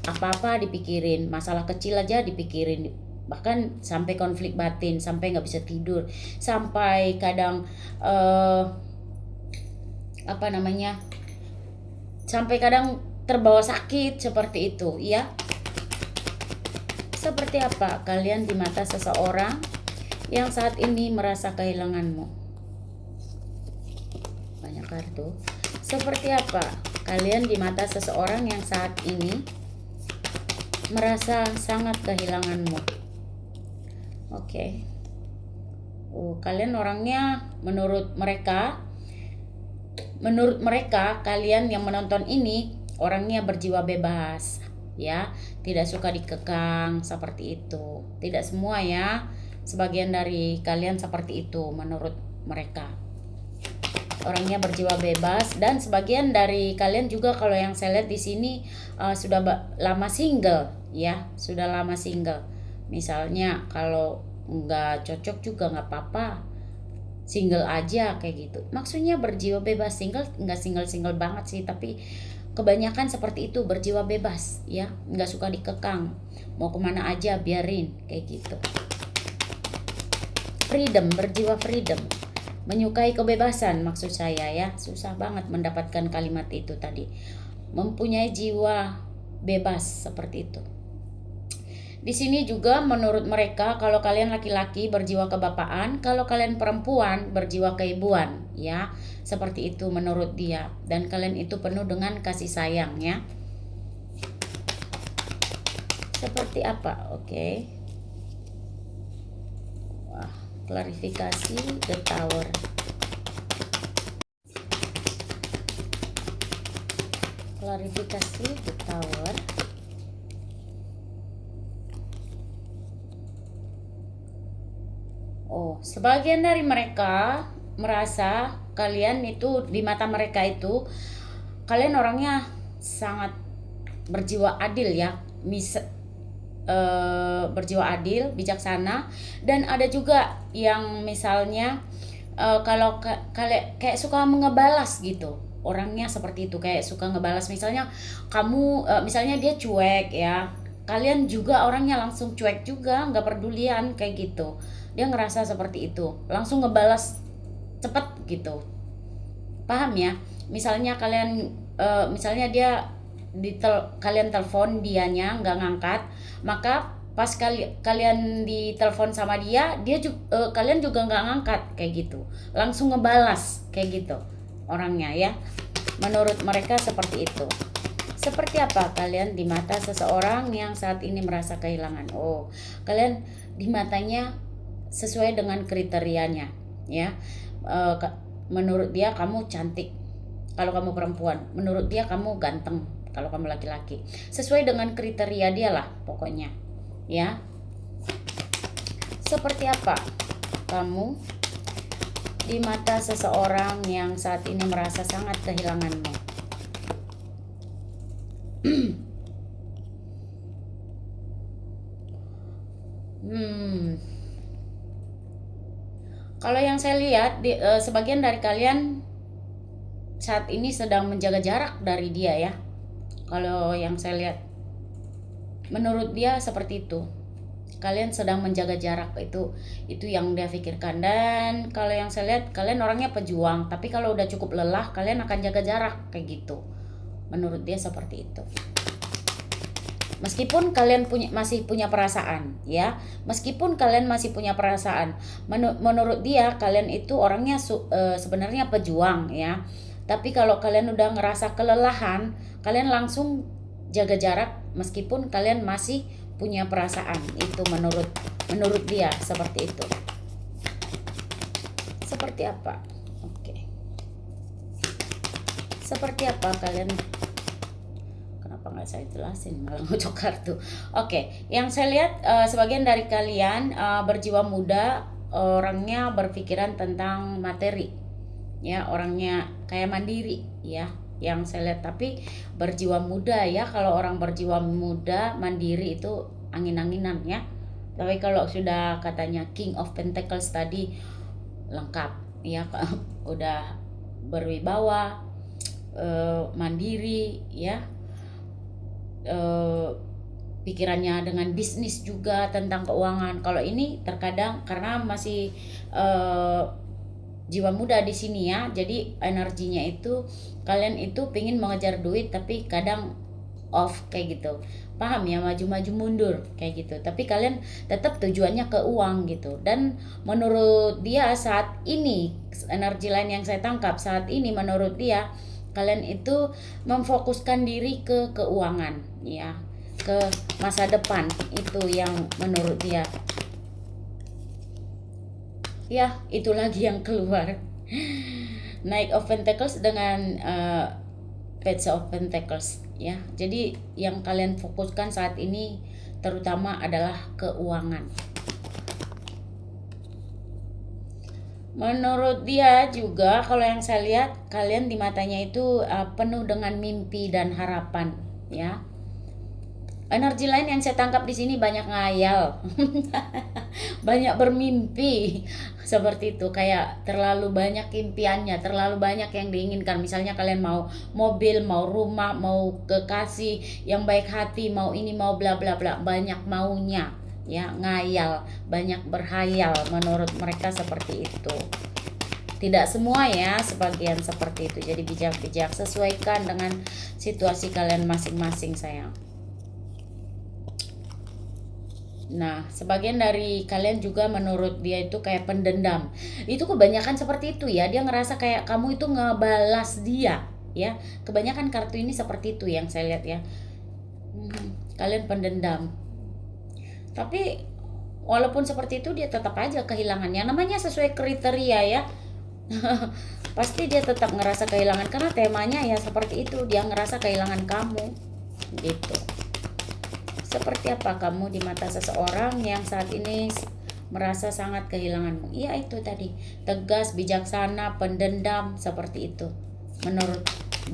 apa-apa dipikirin, masalah kecil aja dipikirin, bahkan sampai konflik batin, sampai nggak bisa tidur, sampai kadang sampai kadang terbawa sakit seperti itu ya. Seperti apa kalian di mata seseorang yang saat ini merasa kehilanganmu? Banyak kartu. Seperti apa kalian di mata seseorang yang saat ini merasa sangat kehilanganmu? Oke. Kalian orangnya menurut mereka kalian yang menonton ini orangnya berjiwa bebas ya, tidak suka dikekang seperti itu. Tidak semua ya, sebagian dari kalian seperti itu menurut mereka. Orangnya berjiwa bebas, dan sebagian dari kalian juga kalau yang saya lihat di sini sudah lama single ya, sudah lama single. Misalnya kalau nggak cocok juga nggak apa-apa, single aja kayak gitu. Maksudnya berjiwa bebas, single nggak single banget sih, tapi kebanyakan seperti itu, berjiwa bebas ya, nggak suka dikekang, mau kemana aja biarin kayak gitu. Freedom, berjiwa freedom, menyukai kebebasan maksud saya ya. Susah banget mendapatkan kalimat itu tadi, mempunyai jiwa bebas seperti itu. Di sini juga menurut mereka kalau kalian laki-laki berjiwa kebapaan, kalau kalian perempuan berjiwa keibuan ya. Seperti itu menurut dia, dan kalian itu penuh dengan kasih sayang ya. Seperti apa? Oke. Wah, klarifikasi The Tower. klarifikasi the Tower. Oh, sebagian dari mereka merasa kalian itu di mata mereka itu kalian orangnya sangat berjiwa adil ya, berjiwa adil, bijaksana, dan ada juga yang misalnya kalau kayak suka ngebalas gitu. Orangnya seperti itu, kayak suka ngebalas. Misalnya kamu misalnya dia cuek ya, kalian juga orangnya langsung cuek juga, nggak pedulian kayak gitu. Dia ngerasa seperti itu, langsung ngebalas cepet gitu. Paham ya? Misalnya kalian misalnya dia kalian telepon dianya nggak ngangkat, maka pas kalian ditelepon sama dia juga kalian juga nggak ngangkat kayak gitu, langsung ngebalas kayak gitu orangnya ya. Menurut mereka seperti itu. Seperti apa kalian di mata seseorang yang saat ini merasa kehilangan? Oh, kalian di matanya sesuai dengan kriterianya ya. Menurut dia kamu cantik kalau kamu perempuan, menurut dia kamu ganteng kalau kamu laki-laki, sesuai dengan kriteria dia lah pokoknya ya. Seperti apa kamu di mata seseorang yang saat ini merasa sangat kehilanganmu? Kalau yang saya lihat sebagian dari kalian saat ini sedang menjaga jarak dari dia ya. Kalau yang saya lihat, menurut dia seperti itu. Kalian sedang menjaga jarak, itu yang dia pikirkan. Dan kalau yang saya lihat, kalian orangnya pejuang, tapi kalau udah cukup lelah kalian akan jaga jarak kayak gitu. Menurut dia seperti itu. Meskipun kalian masih punya perasaan ya, meskipun kalian masih punya perasaan, menurut dia kalian itu orangnya sebenarnya pejuang ya. Tapi kalau kalian udah ngerasa kelelahan, kalian langsung jaga jarak meskipun kalian masih punya perasaan. Itu menurut dia seperti itu. Seperti apa? Oke. Seperti apa kalian? Kenapa nggak saya jelasin, malah ngocok kartu. Oke, yang saya lihat sebagian dari kalian berjiwa muda, orangnya berpikiran tentang materi ya, orangnya kayak mandiri ya yang saya lihat, tapi berjiwa muda ya. Kalau orang berjiwa muda mandiri itu angin-anginan ya, tapi kalau sudah katanya King of Pentacles tadi lengkap ya. Udah berwibawa, mandiri ya, pikirannya dengan bisnis juga, tentang keuangan. Kalau ini terkadang karena masih jiwa muda di sini ya, jadi energinya itu kalian itu pingin mengejar duit tapi kadang off kayak gitu, paham ya, maju-maju mundur kayak gitu, tapi kalian tetap tujuannya ke uang gitu. Dan menurut dia saat ini, energi lain yang saya tangkap saat ini, menurut dia kalian itu memfokuskan diri ke keuangan ya, ke masa depan, itu yang menurut dia ya. Itu lagi yang keluar Knight of Pentacles dengan Page of Pentacles ya. Jadi yang kalian fokuskan saat ini terutama adalah keuangan. Menurut dia juga, kalau yang saya lihat, kalian di matanya itu penuh dengan mimpi dan harapan ya. Energi lain yang saya tangkap di sini banyak ngayal banyak bermimpi seperti itu, kayak terlalu banyak impiannya, terlalu banyak yang diinginkan. Misalnya kalian mau mobil, mau rumah, mau kekasih yang baik hati, mau ini, mau bla bla bla, banyak maunya ya, ngayal, banyak berhayal. Menurut mereka seperti itu. Tidak semua ya, sebagian seperti itu. Jadi bijak-bijak, sesuaikan dengan situasi kalian masing-masing sayang. Nah, sebagian dari kalian juga menurut dia itu kayak pendendam. Itu kebanyakan seperti itu ya. Dia ngerasa kayak kamu itu ngebalas dia ya. Kebanyakan kartu ini seperti itu yang saya lihat ya. Kalian pendendam. Tapi walaupun seperti itu, dia tetap aja kehilangannya. Namanya sesuai kriteria ya. Pasti dia tetap ngerasa kehilangan karena temanya ya seperti itu, dia ngerasa kehilangan kamu gitu. Seperti apa kamu di mata seseorang yang saat ini merasa sangat kehilanganmu? Iya itu tadi, tegas, bijaksana, pendendam, seperti itu. Menurut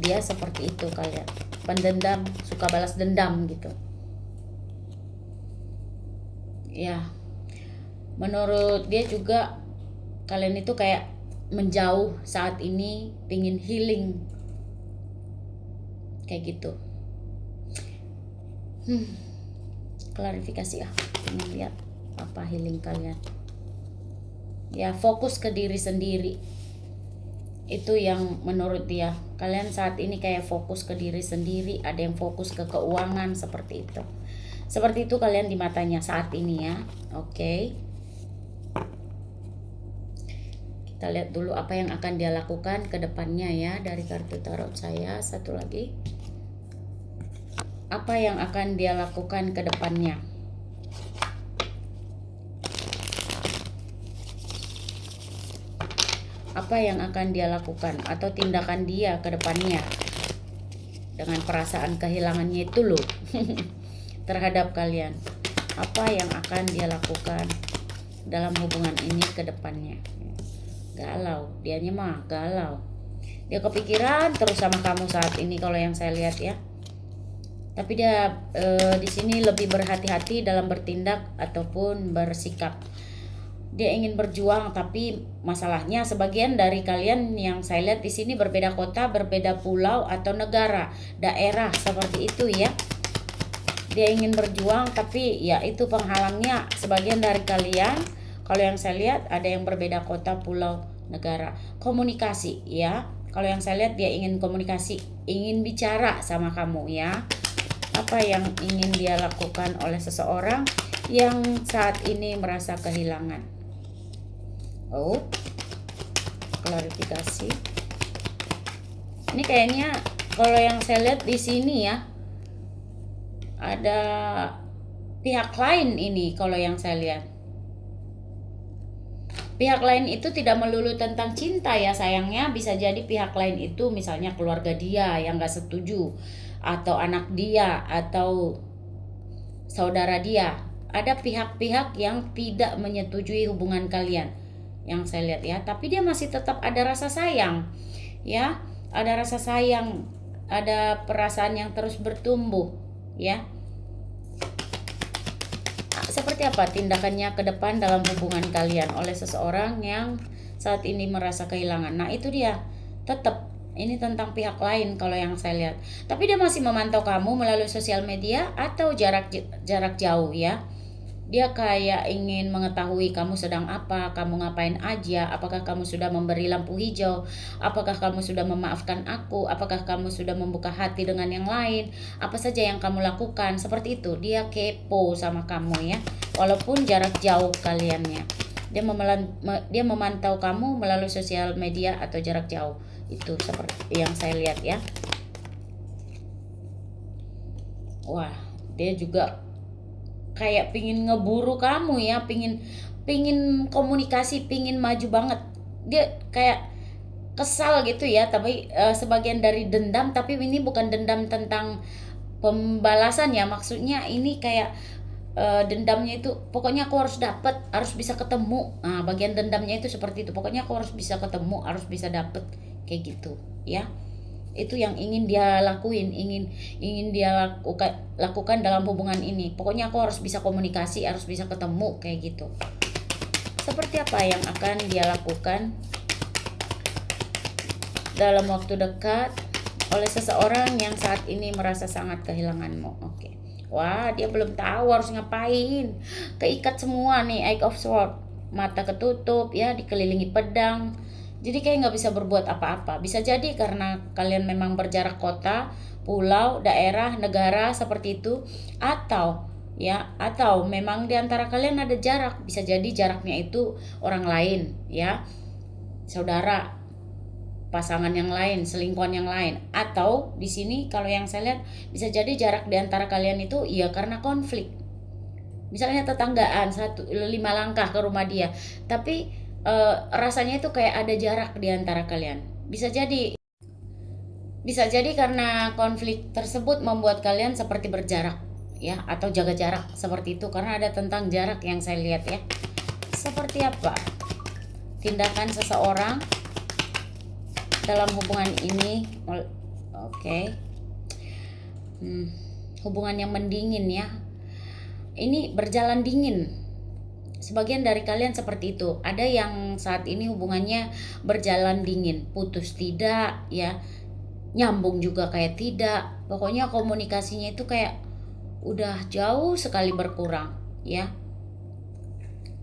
dia seperti itu kalian. Pendendam, suka balas dendam gitu. Ya, menurut dia juga kalian itu kayak menjauh saat ini, pingin healing. Kayak gitu. Klarifikasi pengen lihat apa healing kalian. Ya, fokus ke diri sendiri. Itu yang menurut dia. Kalian saat ini kayak fokus ke diri sendiri, ada yang fokus ke keuangan seperti itu. Seperti itu kalian di matanya saat ini ya. Oke. Kita lihat dulu apa yang akan dia lakukan ke depannya ya dari kartu tarot saya. Satu lagi. Apa yang akan dia lakukan ke depannya? Apa yang akan dia lakukan atau tindakan dia ke depannya dengan perasaan kehilangannya itu loh terhadap kalian. Apa yang akan dia lakukan dalam hubungan ini ke depannya? Galau, dianya mah galau. Dia kepikiran terus sama kamu saat ini kalau yang saya lihat ya. Tapi dia di sini lebih berhati-hati dalam bertindak ataupun bersikap. Dia ingin berjuang, tapi masalahnya sebagian dari kalian yang saya lihat di sini berbeda kota, berbeda pulau atau negara, daerah seperti itu ya. Dia ingin berjuang, tapi ya itu penghalangnya sebagian dari kalian. Kalau yang saya lihat ada yang berbeda kota, pulau, negara. Komunikasi ya. Kalau yang saya lihat dia ingin komunikasi, ingin bicara sama kamu ya. Apa yang ingin dia lakukan oleh seseorang yang saat ini merasa kehilangan? Oh, klarifikasi. Ini kayaknya kalau yang saya lihat di sini ya, ada pihak lain ini kalau yang saya lihat. Pihak lain itu tidak melulu tentang cinta ya sayangnya, bisa jadi pihak lain itu misalnya keluarga dia yang gak setuju, atau anak dia, atau saudara dia. Ada pihak-pihak yang tidak menyetujui hubungan kalian yang saya lihat ya, tapi dia masih tetap ada rasa sayang ya, ada rasa sayang, ada perasaan yang terus bertumbuh ya. Seperti apa tindakannya ke depan dalam hubungan kalian oleh seseorang yang saat ini merasa kehilangan? Nah itu dia, tetap ini tentang pihak lain kalau yang saya lihat. Tapi dia masih memantau kamu melalui sosial media atau jarak jauh ya. Dia kayak ingin mengetahui kamu sedang apa, kamu ngapain aja, apakah kamu sudah memberi lampu hijau, apakah kamu sudah memaafkan aku, apakah kamu sudah membuka hati dengan yang lain, apa saja yang kamu lakukan, seperti itu. Dia kepo sama kamu ya, walaupun jarak jauh kaliannya. Dia memantau kamu melalui sosial media atau jarak jauh. Itu seperti yang saya lihat ya. Wah, dia juga kayak pingin ngeburu kamu ya, pingin komunikasi, pingin maju banget. Dia kayak kesal gitu ya, tapi sebagian dari dendam, tapi ini bukan dendam tentang pembalasan ya, maksudnya ini kayak dendamnya itu pokoknya aku harus dapat, harus bisa ketemu. Nah, bagian dendamnya itu seperti itu, pokoknya aku harus bisa ketemu, harus bisa dapat, kayak gitu ya. Itu yang ingin dia lakuin, ingin dia lakukan dalam hubungan ini. Pokoknya aku harus bisa komunikasi, harus bisa ketemu, kayak gitu. Seperti apa yang akan dia lakukan dalam waktu dekat oleh seseorang yang saat ini merasa sangat kehilanganmu? Oke. Wah, dia belum tahu harus ngapain. Keikat semua nih, Eight of Swords. Mata ketutup ya, dikelilingi pedang. Jadi kayak nggak bisa berbuat apa-apa. Bisa jadi karena kalian memang berjarak kota, pulau, daerah, negara seperti itu, atau memang di antara kalian ada jarak. Bisa jadi jaraknya itu orang lain ya, saudara, pasangan yang lain, selingkuhan yang lain, atau di sini kalau yang saya lihat bisa jadi jarak di antara kalian itu ya karena konflik. Misalnya tetanggaan 5 langkah ke rumah dia, tapi rasanya itu kayak ada jarak di antara kalian. Bisa jadi karena konflik tersebut membuat kalian seperti berjarak ya, atau jaga jarak seperti itu, karena ada tentang jarak yang saya lihat ya. Seperti apa tindakan seseorang dalam hubungan ini? Oke. Hubungan yang mendingin ya. Ini berjalan dingin. Sebagian dari kalian seperti itu. Ada yang saat ini hubungannya berjalan dingin, putus tidak ya, nyambung juga kayak tidak. Pokoknya komunikasinya itu kayak udah jauh sekali berkurang ya.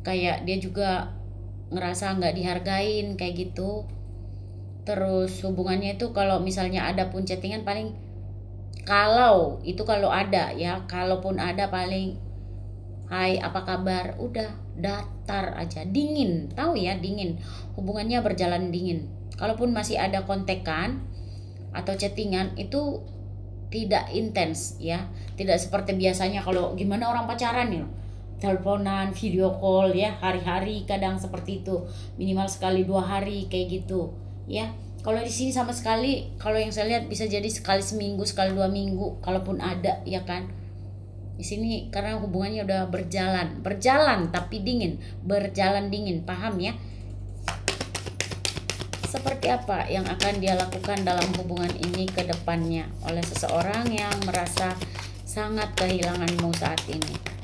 Kayak dia juga ngerasa nggak dihargain kayak gitu. Terus hubungannya itu kalau misalnya ada pun chattingan paling, kalau ada ya, kalaupun ada paling hai apa kabar, udah datar aja, dingin, tahu ya, dingin. Hubungannya berjalan dingin. Kalaupun masih ada kontekan atau chattingan itu tidak intens ya, tidak seperti biasanya. Kalau gimana orang pacaran ya, teleponan, video call ya, hari-hari, kadang seperti itu, minimal sekali 2 hari kayak gitu ya. Kalau di sini sama sekali, kalau yang saya lihat bisa jadi sekali seminggu, sekali 2 minggu, kalaupun ada ya kan. Di sini karena hubungannya udah berjalan tapi dingin, berjalan dingin, paham ya? Seperti apa yang akan dia lakukan dalam hubungan ini ke depannya oleh seseorang yang merasa sangat kehilanganmu saat ini?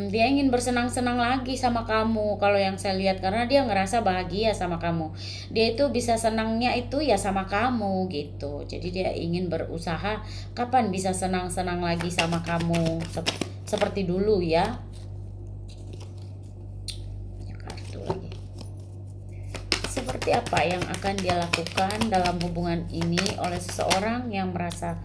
Dia ingin bersenang-senang lagi sama kamu kalau yang saya lihat, karena dia ngerasa bahagia sama kamu. Dia itu bisa senangnya itu ya sama kamu gitu. Jadi dia ingin berusaha kapan bisa senang-senang lagi sama kamu seperti dulu ya. Kartu lagi. Seperti apa yang akan dia lakukan dalam hubungan ini oleh seseorang yang merasa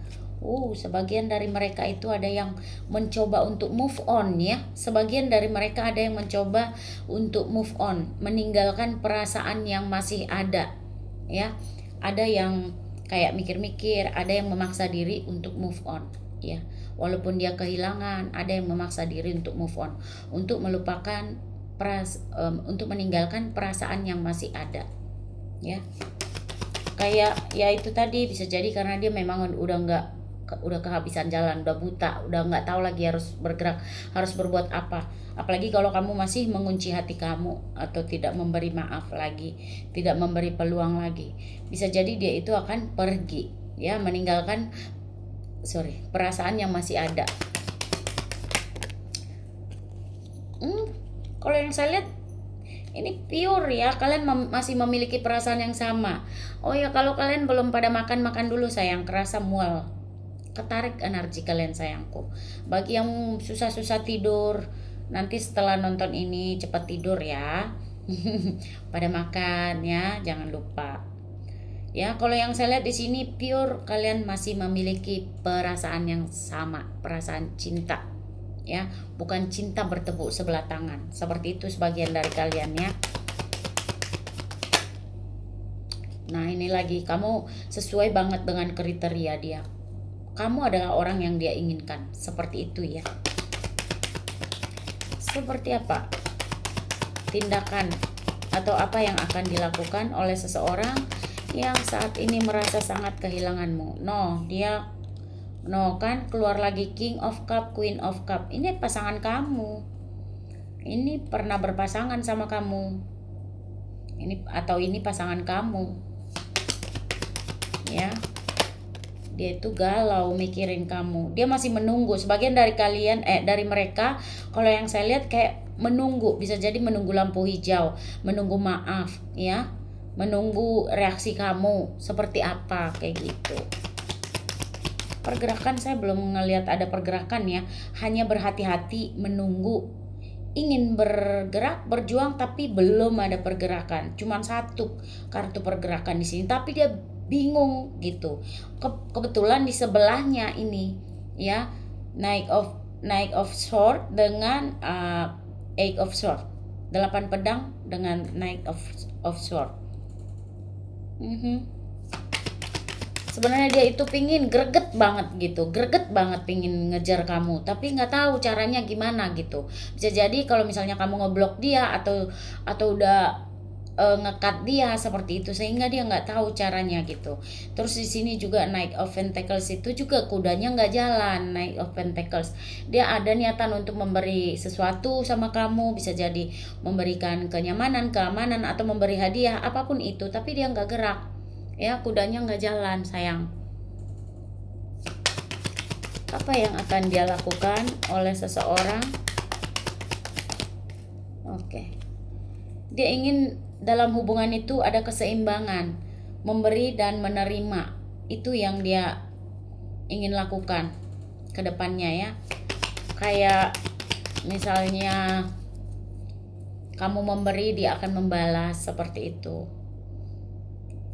sebagian dari mereka itu ada yang mencoba untuk move on ya. Sebagian dari mereka ada yang mencoba untuk move on, meninggalkan perasaan yang masih ada ya. Ada yang kayak mikir-mikir, ada yang memaksa diri untuk move on ya. Walaupun dia kehilangan, ada yang memaksa diri untuk move on, untuk melupakan untuk meninggalkan perasaan yang masih ada ya. Kayak ya itu tadi, bisa jadi karena dia memang udah kehabisan jalan, udah buta, udah nggak tahu lagi harus bergerak, harus berbuat apa. Apalagi kalau kamu masih mengunci hati kamu atau tidak memberi maaf lagi, tidak memberi peluang lagi, bisa jadi dia itu akan pergi ya, meninggalkan perasaan yang masih ada. Kalau yang saya lihat ini pure ya, kalian masih memiliki perasaan yang sama. Oh ya, kalau kalian belum pada makan dulu sayang, kerasa mual, ketarik energi kalian sayangku. Bagi yang susah-susah tidur, nanti setelah nonton ini cepat tidur ya. Pada makan ya, jangan lupa. Ya, kalau yang saya lihat di sini pure kalian masih memiliki perasaan yang sama, perasaan cinta. Ya, bukan cinta bertepuk sebelah tangan. Seperti itu sebagian dari kalian ya. Nah, ini lagi kamu sesuai banget dengan kriteria dia. Kamu adalah orang yang dia inginkan. Seperti itu ya. Seperti apa tindakan atau apa yang akan dilakukan oleh seseorang yang saat ini merasa sangat kehilanganmu? No kan, keluar lagi King of Cup, Queen of Cup. Ini pasangan kamu. Ini pernah berpasangan sama kamu. Ini pasangan kamu. Ya. Dia itu galau mikirin kamu. Dia masih menunggu. Sebagian dari kalian dari mereka, kalau yang saya lihat kayak menunggu, bisa jadi menunggu lampu hijau, menunggu maaf ya, menunggu reaksi kamu seperti apa kayak gitu. Pergerakan saya belum ngelihat ada pergerakan ya, hanya berhati-hati menunggu, ingin bergerak, berjuang, tapi belum ada pergerakan. Cuman satu kartu pergerakan di sini, tapi dia bingung gitu. Kebetulan di sebelahnya ini ya, Knight of Sword dengan Eight of Sword, 8 pedang dengan Knight of Sword. Sebenarnya dia itu pingin greget banget gitu, greget banget pingin ngejar kamu, tapi nggak tahu caranya gimana gitu. Bisa jadi kalau misalnya kamu ngeblok dia atau udah ngekat dia seperti itu, sehingga dia nggak tahu caranya gitu. Terus di sini juga Knight of Pentacles itu juga kudanya nggak jalan. Knight of Pentacles dia ada niatan untuk memberi sesuatu sama kamu, bisa jadi memberikan kenyamanan, keamanan, atau memberi hadiah apapun itu, tapi dia nggak gerak ya, kudanya nggak jalan sayang. Apa yang akan dia lakukan oleh seseorang? Oke. Dia ingin dalam hubungan itu ada keseimbangan, memberi dan menerima. Itu yang dia ingin lakukan ke depannya ya. Kayak misalnya kamu memberi, dia akan membalas, seperti itu.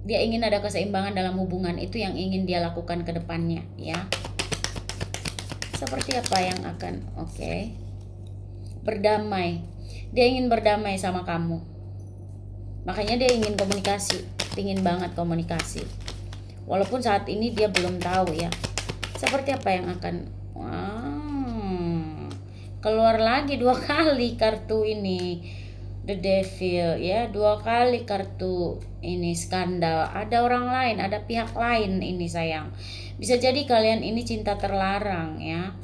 Dia ingin ada keseimbangan dalam hubungan, itu yang ingin dia lakukan ke depannya ya. Seperti apa yang akan, oke. Berdamai. Dia ingin berdamai sama kamu. Makanya dia ingin komunikasi, ingin banget komunikasi. Walaupun saat ini dia belum tahu ya. Seperti apa yang akan keluar lagi 2 kali kartu ini, The Devil ya, 2 kali kartu ini skandal. Ada orang lain, ada pihak lain ini sayang. Bisa jadi kalian ini cinta terlarang ya.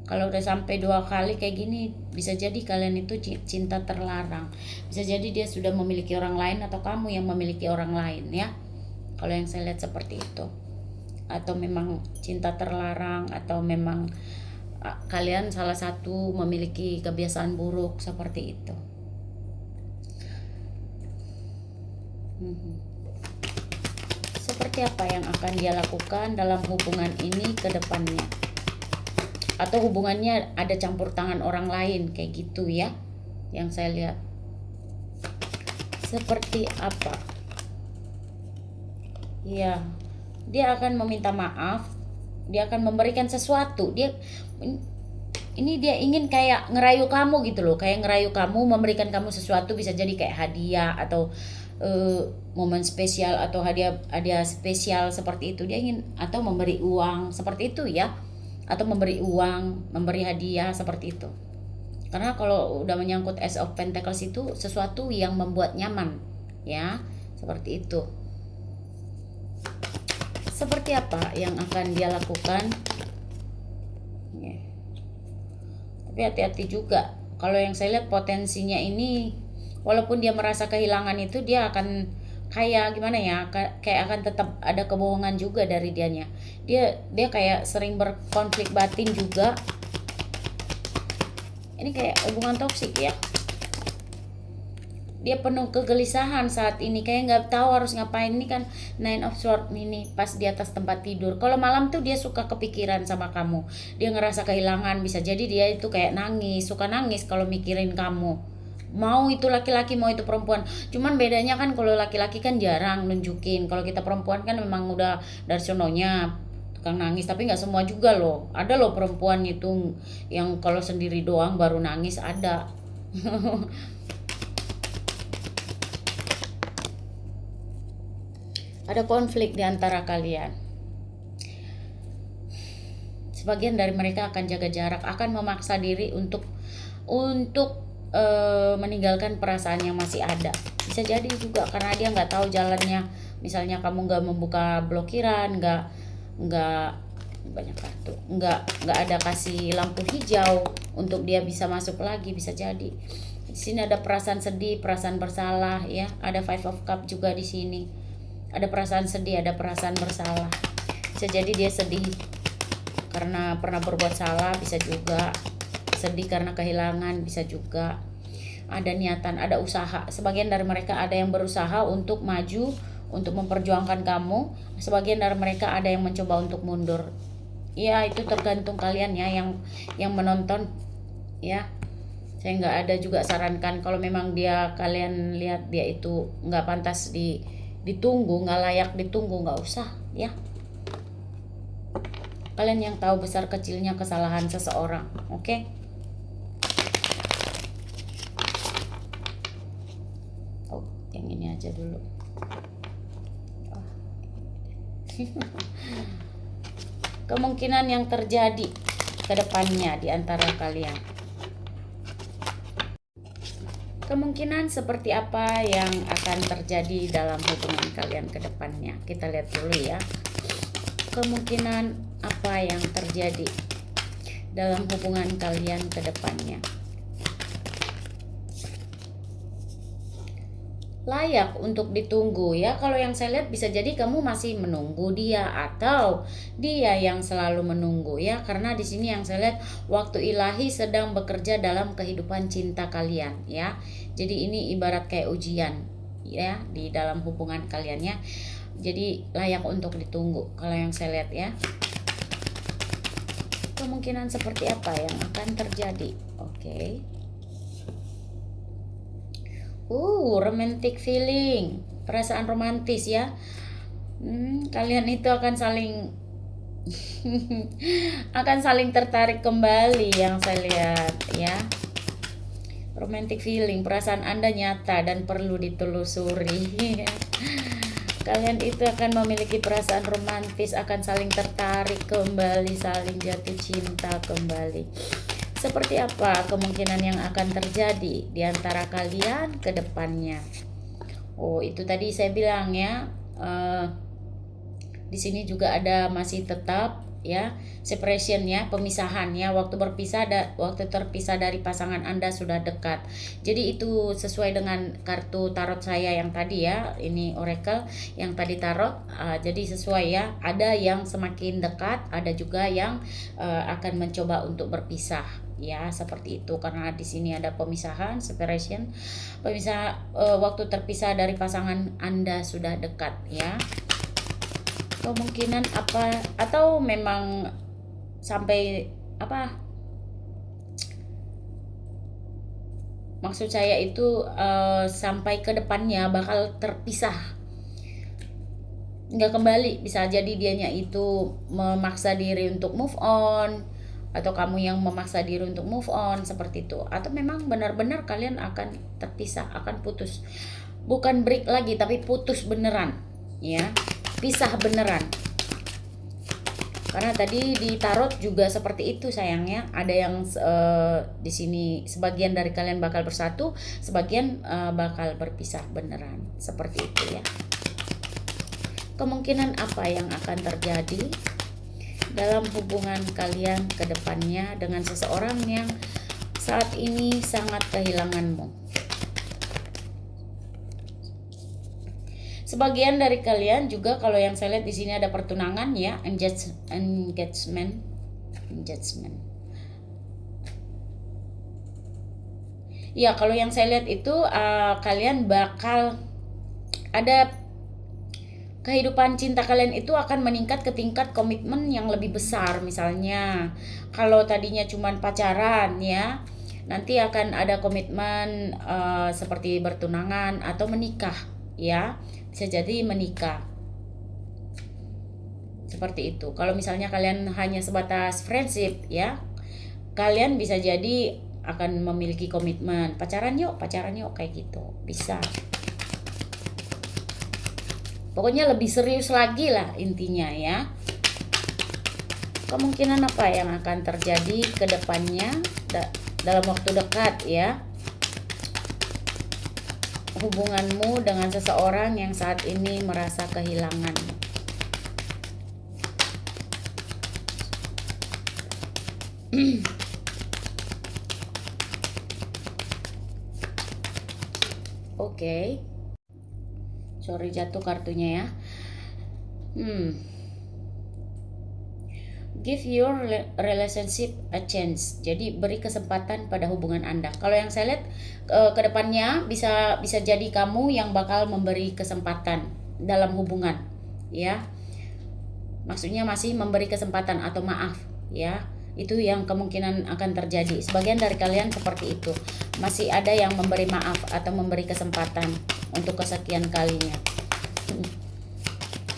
Kalau udah sampai 2 kali kayak gini, bisa jadi kalian itu cinta terlarang. Bisa jadi dia sudah memiliki orang lain atau kamu yang memiliki orang lain ya. Kalau yang saya lihat seperti itu. Atau memang cinta terlarang, atau memang kalian salah satu memiliki kebiasaan buruk seperti itu. Seperti apa yang akan dia lakukan dalam hubungan ini ke depannya? Atau hubungannya ada campur tangan orang lain kayak gitu ya, yang saya lihat. Seperti apa ya, dia akan meminta maaf, dia akan memberikan sesuatu. Dia ingin kayak ngerayu kamu gitu loh, kayak ngerayu kamu, memberikan kamu sesuatu, bisa jadi kayak hadiah atau momen spesial atau hadiah spesial seperti itu. Dia ingin, atau memberi uang seperti itu ya, atau memberi uang, memberi hadiah seperti itu. Karena kalau udah menyangkut Ace of Pentacles itu sesuatu yang membuat nyaman ya, seperti itu. Seperti apa yang akan dia lakukan ya. Tapi hati-hati juga, kalau yang saya lihat potensinya ini, walaupun dia merasa kehilangan itu, dia akan kayak gimana ya, kayak akan tetap ada kebohongan juga dari dianya. Dia kayak sering berkonflik batin juga. Ini kayak hubungan toksik ya. Dia penuh kegelisahan saat ini, kayak nggak tahu harus ngapain. Ini kan Nine of Swords ini pas di atas tempat tidur. Kalau malam tuh dia suka kepikiran sama kamu, dia ngerasa kehilangan. Bisa jadi dia itu kayak nangis, suka nangis kalau mikirin kamu. Mau itu laki-laki, mau itu perempuan. Cuman bedanya kan kalau laki-laki kan jarang nunjukin. Kalau kita perempuan kan memang udah dari sononya tukang nangis. Tapi nggak semua juga loh. Ada loh perempuan itu yang kalau sendiri doang baru nangis, ada. Ada konflik di antara kalian. Sebagian dari mereka akan jaga jarak, akan memaksa diri untuk meninggalkan perasaan yang masih ada. Bisa jadi juga karena dia nggak tahu jalannya. Misalnya kamu nggak membuka blokiran, nggak banyak kartu, nggak ada kasih lampu hijau untuk dia bisa masuk lagi. Bisa jadi di sini ada perasaan sedih, perasaan bersalah ya. Ada Five of Cup juga di sini. Ada perasaan sedih, ada perasaan bersalah. Bisa jadi dia sedih karena pernah berbuat salah, bisa juga sedih karena kehilangan, bisa juga. Ada niatan, ada usaha. Sebagian dari mereka ada yang berusaha untuk maju, untuk memperjuangkan kamu. Sebagian dari mereka ada yang mencoba untuk mundur. Ya, itu tergantung kalian ya, yang menonton ya. Saya nggak ada juga sarankan kalau memang kalian lihat dia itu nggak pantas ditunggu, nggak layak ditunggu, nggak usah ya. Kalian yang tahu besar kecilnya kesalahan seseorang, oke? Oh, yang ini aja dulu. Kemungkinan yang terjadi ke depannya di antara kalian. Kemungkinan seperti apa yang akan terjadi dalam hubungan kalian ke depannya. Kita lihat dulu ya. Kemungkinan apa yang terjadi dalam hubungan kalian ke depannya. Layak untuk ditunggu ya. Kalau yang saya lihat bisa jadi kamu masih menunggu dia atau dia yang selalu menunggu ya. Karena di sini yang saya lihat waktu ilahi sedang bekerja dalam kehidupan cinta kalian ya. Jadi ini ibarat kayak ujian ya di dalam hubungan kalian ya. Jadi layak untuk ditunggu kalau yang saya lihat ya. Kemungkinan seperti apa yang akan terjadi? Oke. Romantic feeling, perasaan romantis ya. Kalian itu akan saling akan saling tertarik kembali yang saya lihat ya. Romantic feeling, perasaan Anda nyata dan perlu ditelusuri. Kalian itu akan memiliki perasaan romantis, akan saling tertarik kembali, saling jatuh cinta kembali. Seperti apa kemungkinan yang akan terjadi di antara kalian ke depannya? Itu tadi saya bilang ya. Di sini juga ada masih tetap ya, separation ya, pemisahan ya, waktu terpisah dari pasangan Anda sudah dekat. Jadi itu sesuai dengan kartu tarot saya yang tadi ya, ini oracle yang tadi tarot. Jadi sesuai ya, ada yang semakin dekat, ada juga yang akan mencoba untuk berpisah ya, seperti itu. Karena di sini ada pemisahan, separation, waktu terpisah dari pasangan Anda sudah dekat ya. Kemungkinan apa, atau memang sampai apa, maksud saya itu sampai ke depannya bakal terpisah, nggak kembali. Bisa jadi dianya itu memaksa diri untuk move on, atau kamu yang memaksa diri untuk move on, seperti itu. Atau memang benar-benar kalian akan terpisah, akan putus, bukan break lagi tapi putus beneran ya, pisah beneran. Karena tadi di tarot juga seperti itu sayangnya. Ada yang di sini sebagian dari kalian bakal bersatu, sebagian bakal berpisah beneran, seperti itu ya. Kemungkinan apa yang akan terjadi dalam hubungan kalian ke depannya dengan seseorang yang saat ini sangat kehilanganmu. Sebagian dari kalian juga, kalau yang saya lihat di sini ada pertunangan ya, engagement. Ya, kalau yang saya lihat itu kalian bakal ada kehidupan cinta kalian itu akan meningkat ke tingkat komitmen yang lebih besar. Misalnya kalau tadinya cuman pacaran ya, nanti akan ada komitmen seperti bertunangan atau menikah ya. Bisa jadi menikah, seperti itu. Kalau misalnya kalian hanya sebatas friendship ya, kalian bisa jadi akan memiliki komitmen, pacaran yuk kayak gitu, bisa. Pokoknya lebih serius lagi lah intinya ya. Kemungkinan apa yang akan terjadi ke depannya dalam waktu dekat ya, hubunganmu dengan seseorang yang saat ini merasa kehilangan. Oke. Sorry jatuh kartunya ya. Give your relationship a chance. Jadi beri kesempatan pada hubungan Anda. Kalau yang saya lihat ke depannya bisa jadi kamu yang bakal memberi kesempatan dalam hubungan ya. Maksudnya masih memberi kesempatan atau maaf ya. Itu yang kemungkinan akan terjadi. Sebagian dari kalian seperti itu. Masih ada yang memberi maaf atau memberi kesempatan untuk kesekian kalinya.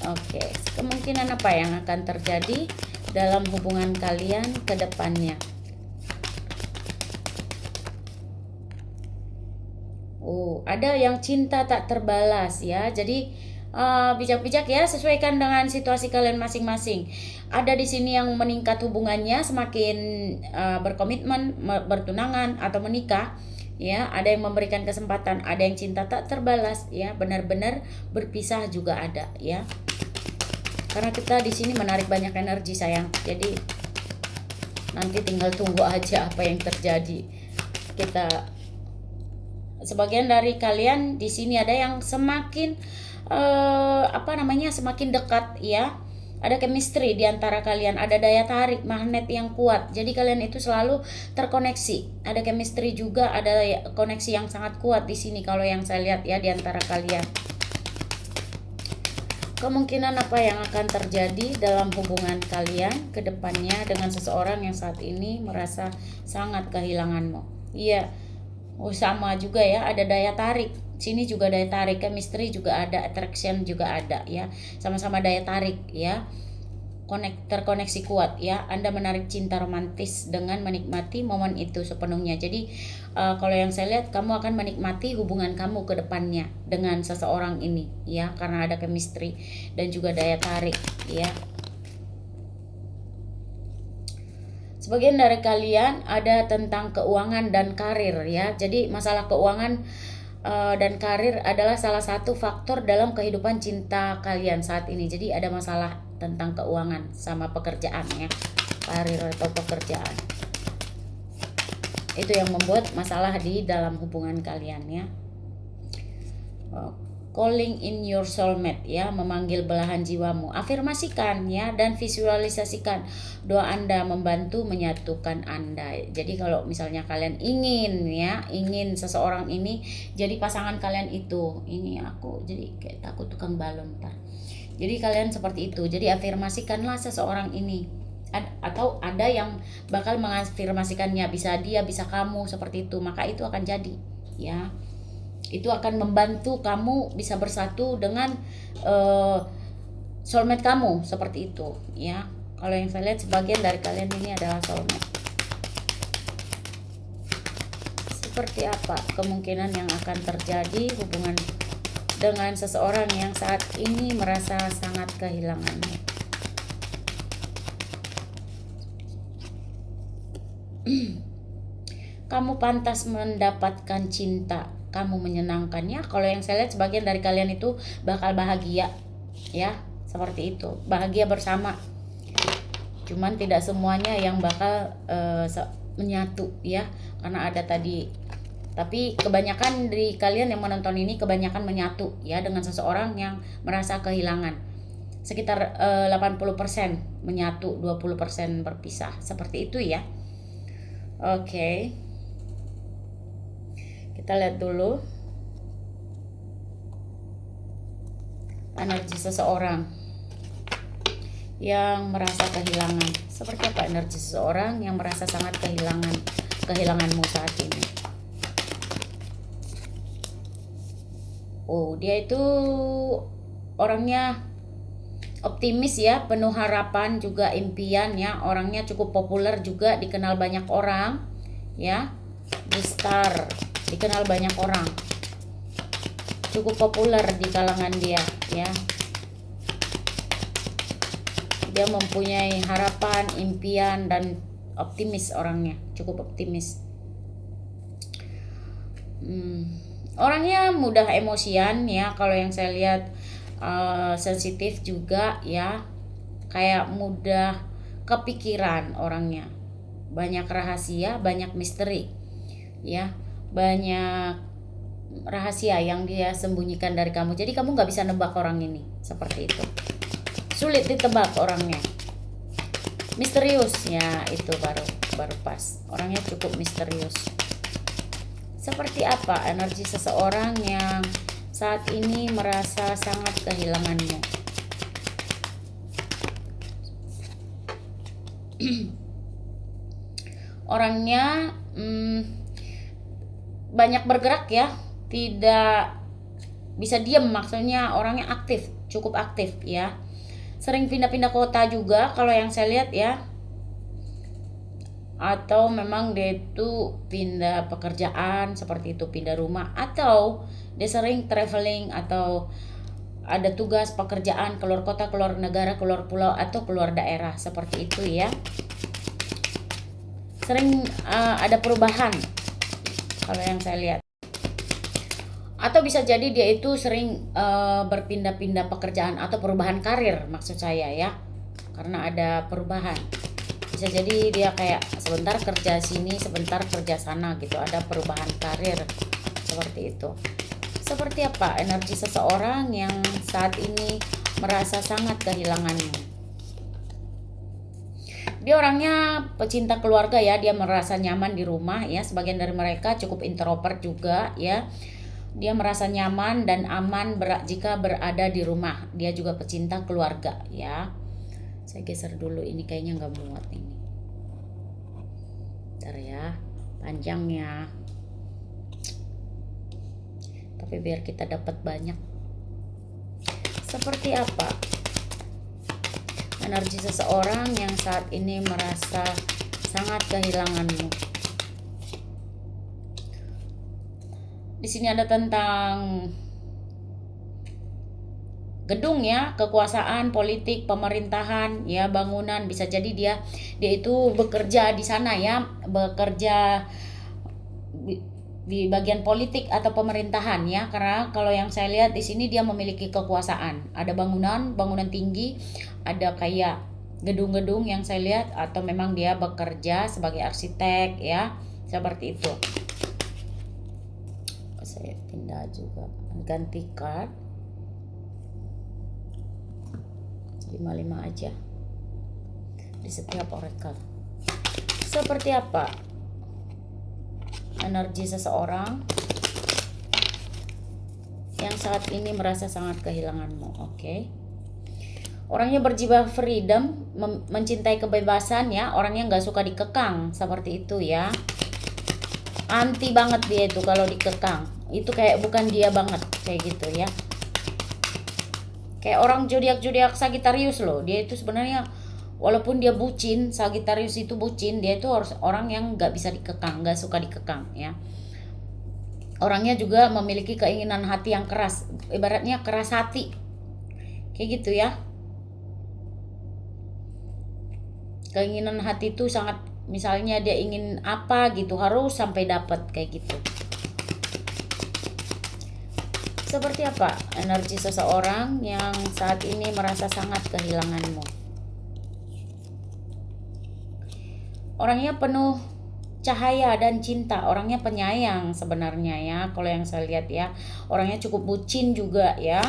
Oke, kemungkinan apa yang akan terjadi dalam hubungan kalian ke depannya? Ada yang cinta tak terbalas ya. Jadi bijak-bijak ya, sesuaikan dengan situasi kalian masing-masing. Ada di sini yang meningkat hubungannya, semakin berkomitmen, bertunangan atau menikah. Ya, ada yang memberikan kesempatan, ada yang cinta tak terbalas, ya, benar-benar berpisah juga ada, ya. Karena kita di sini menarik banyak energi sayang. Jadi nanti tinggal tunggu aja apa yang terjadi. Kita sebagian dari kalian di sini ada yang semakin semakin dekat, ya. Ada chemistry di antara kalian, ada daya tarik magnet yang kuat. Jadi kalian itu selalu terkoneksi. Ada chemistry juga, ada koneksi yang sangat kuat di sini kalau yang saya lihat ya di antara kalian. Kemungkinan apa yang akan terjadi dalam hubungan kalian ke depannya dengan seseorang yang saat ini merasa sangat kehilanganmu. Iya. Sama juga ya, ada daya tarik. Sini juga daya tarik, chemistry juga ada, attraction juga ada ya. Sama-sama daya tarik ya. Terkoneksi kuat ya. Anda menarik cinta romantis dengan menikmati momen itu sepenuhnya. Jadi kalau yang saya lihat, kamu akan menikmati hubungan kamu ke depannya dengan seseorang ini ya, karena ada chemistry dan juga daya tarik ya. Sebagian dari kalian ada tentang keuangan dan karir ya. Jadi masalah keuangan dan karir adalah salah satu faktor dalam kehidupan cinta kalian saat ini. Jadi ada masalah tentang keuangan sama pekerjaan ya. Karir atau pekerjaan. Itu yang membuat masalah di dalam hubungan kalian ya. Calling in your soulmate ya, memanggil belahan jiwamu. Afirmasikan ya dan visualisasikan doa Anda membantu menyatukan Anda. Jadi kalau misalnya kalian ingin seseorang ini jadi pasangan kalian itu. Ini aku jadi kayak takut tukang balon ntar. Jadi kalian seperti itu. Jadi afirmasikanlah seseorang ini. Atau ada yang bakal mengafirmasikannya, bisa dia, bisa kamu, seperti itu. Maka itu akan jadi ya. Itu akan membantu kamu bisa bersatu dengan soulmate kamu, seperti itu ya. Kalau yang saya lihat sebagian dari kalian ini adalah soulmate. Seperti apa kemungkinan yang akan terjadi hubungan dengan seseorang yang saat ini merasa sangat kehilangannya. Kamu pantas mendapatkan cinta, kamu menyenangkannya. Kalau yang saya lihat sebagian dari kalian itu bakal bahagia ya, seperti itu, bahagia bersama. Cuman tidak semuanya yang bakal menyatu ya, karena ada tadi. Tapi kebanyakan dari kalian yang menonton ini kebanyakan menyatu ya dengan seseorang yang merasa kehilangan. Sekitar 80% menyatu, 20% berpisah, seperti itu ya. Oke. Kita lihat dulu energi seseorang yang merasa kehilangan. Seperti apa energi seseorang yang merasa sangat kehilanganmu saat ini? Oh, dia itu orangnya optimis ya, penuh harapan juga impian ya. Orangnya cukup populer juga, dikenal banyak orang ya. The Star, dikenal banyak orang, cukup populer di kalangan dia ya. Dia mempunyai harapan, impian, dan optimis. Orangnya cukup optimis. Orangnya mudah emosian ya, kalau yang saya lihat. Sensitif juga ya, kayak mudah kepikiran orangnya, banyak rahasia, banyak misteri ya, banyak rahasia yang dia sembunyikan dari kamu. Jadi kamu nggak bisa nebak orang ini, seperti itu, sulit ditebak orangnya, misterius ya. Itu baru pas, orangnya cukup misterius. Seperti apa energi seseorang yang saat ini merasa sangat kehilanganmu? Orangnya banyak bergerak ya, tidak bisa diam, maksudnya orangnya aktif, cukup aktif ya. Sering pindah-pindah kota juga kalau yang saya lihat ya. Atau memang dia itu pindah pekerjaan, seperti itu, pindah rumah, atau dia sering traveling atau ada tugas pekerjaan, keluar kota, keluar negara, keluar pulau, atau keluar daerah, seperti itu ya. Sering ada perubahan kalau yang saya lihat. Atau bisa jadi dia itu sering berpindah-pindah pekerjaan atau perubahan karir, maksud saya ya. Karena ada perubahan. Bisa jadi dia kayak sebentar kerja sini, sebentar kerja sana gitu. Ada perubahan karir seperti itu. Seperti apa energi seseorang yang saat ini merasa sangat kehilanganmu? Dia orangnya pecinta keluarga ya, dia merasa nyaman di rumah ya. Sebagian dari mereka cukup introvert juga ya. Dia merasa nyaman dan aman jika berada di rumah. Dia juga pecinta keluarga ya. Saya geser dulu, ini kayaknya nggak muat ini. Bentar ya, panjangnya. Tapi biar kita dapat banyak. Seperti apa energi seseorang yang saat ini merasa sangat kehilanganmu? Di sini ada tentang gedung ya, kekuasaan, politik, pemerintahan ya, bangunan. Bisa jadi dia itu bekerja di sana ya, bekerja di bagian politik atau pemerintahan ya, karena kalau yang saya lihat di sini dia memiliki kekuasaan. Ada bangunan tinggi, ada kayak gedung-gedung yang saya lihat, atau memang dia bekerja sebagai arsitek ya, seperti itu. Saya pindah juga, ganti card 55 aja di setiap oracle. Seperti apa energi seseorang yang saat ini merasa sangat kehilanganmu? Oke. Orangnya berjiwa freedom, mencintai kebebasan ya. Orangnya nggak suka dikekang, seperti itu ya. Anti banget dia itu kalau dikekang. Itu kayak bukan dia banget, kayak gitu ya. Kayak orang zodiak Sagittarius loh. Dia itu sebenarnya walaupun dia bucin, Sagittarius itu bucin, dia itu harus orang yang nggak bisa dikekang, nggak suka dikekang ya. Orangnya juga memiliki keinginan hati yang keras, ibaratnya keras hati, kayak gitu ya. Keinginan hati itu sangat, misalnya dia ingin apa gitu harus sampai dapat, kayak gitu. Seperti apa energi seseorang yang saat ini merasa sangat kehilanganmu? Orangnya penuh cahaya dan cinta, orangnya penyayang sebenarnya ya. Kalau yang saya lihat ya, orangnya cukup bucin juga ya.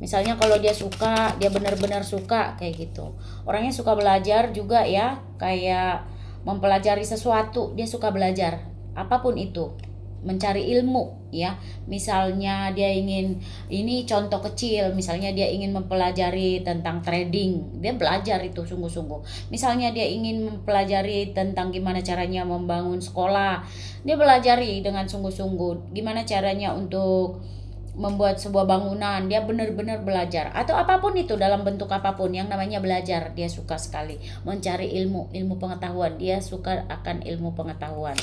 Misalnya kalau dia suka, dia benar-benar suka kayak gitu. Orangnya suka belajar juga ya, kayak mempelajari sesuatu, dia suka belajar apapun itu, mencari ilmu ya. Misalnya dia ingin, ini contoh kecil, misalnya dia ingin mempelajari tentang trading, dia belajar itu sungguh-sungguh. Misalnya dia ingin mempelajari tentang gimana caranya membangun sekolah, dia belajari dengan sungguh-sungguh gimana caranya untuk membuat sebuah bangunan, dia benar-benar belajar. Atau apapun itu, dalam bentuk apapun yang namanya belajar, dia suka sekali mencari ilmu pengetahuan, dia suka akan ilmu pengetahuan,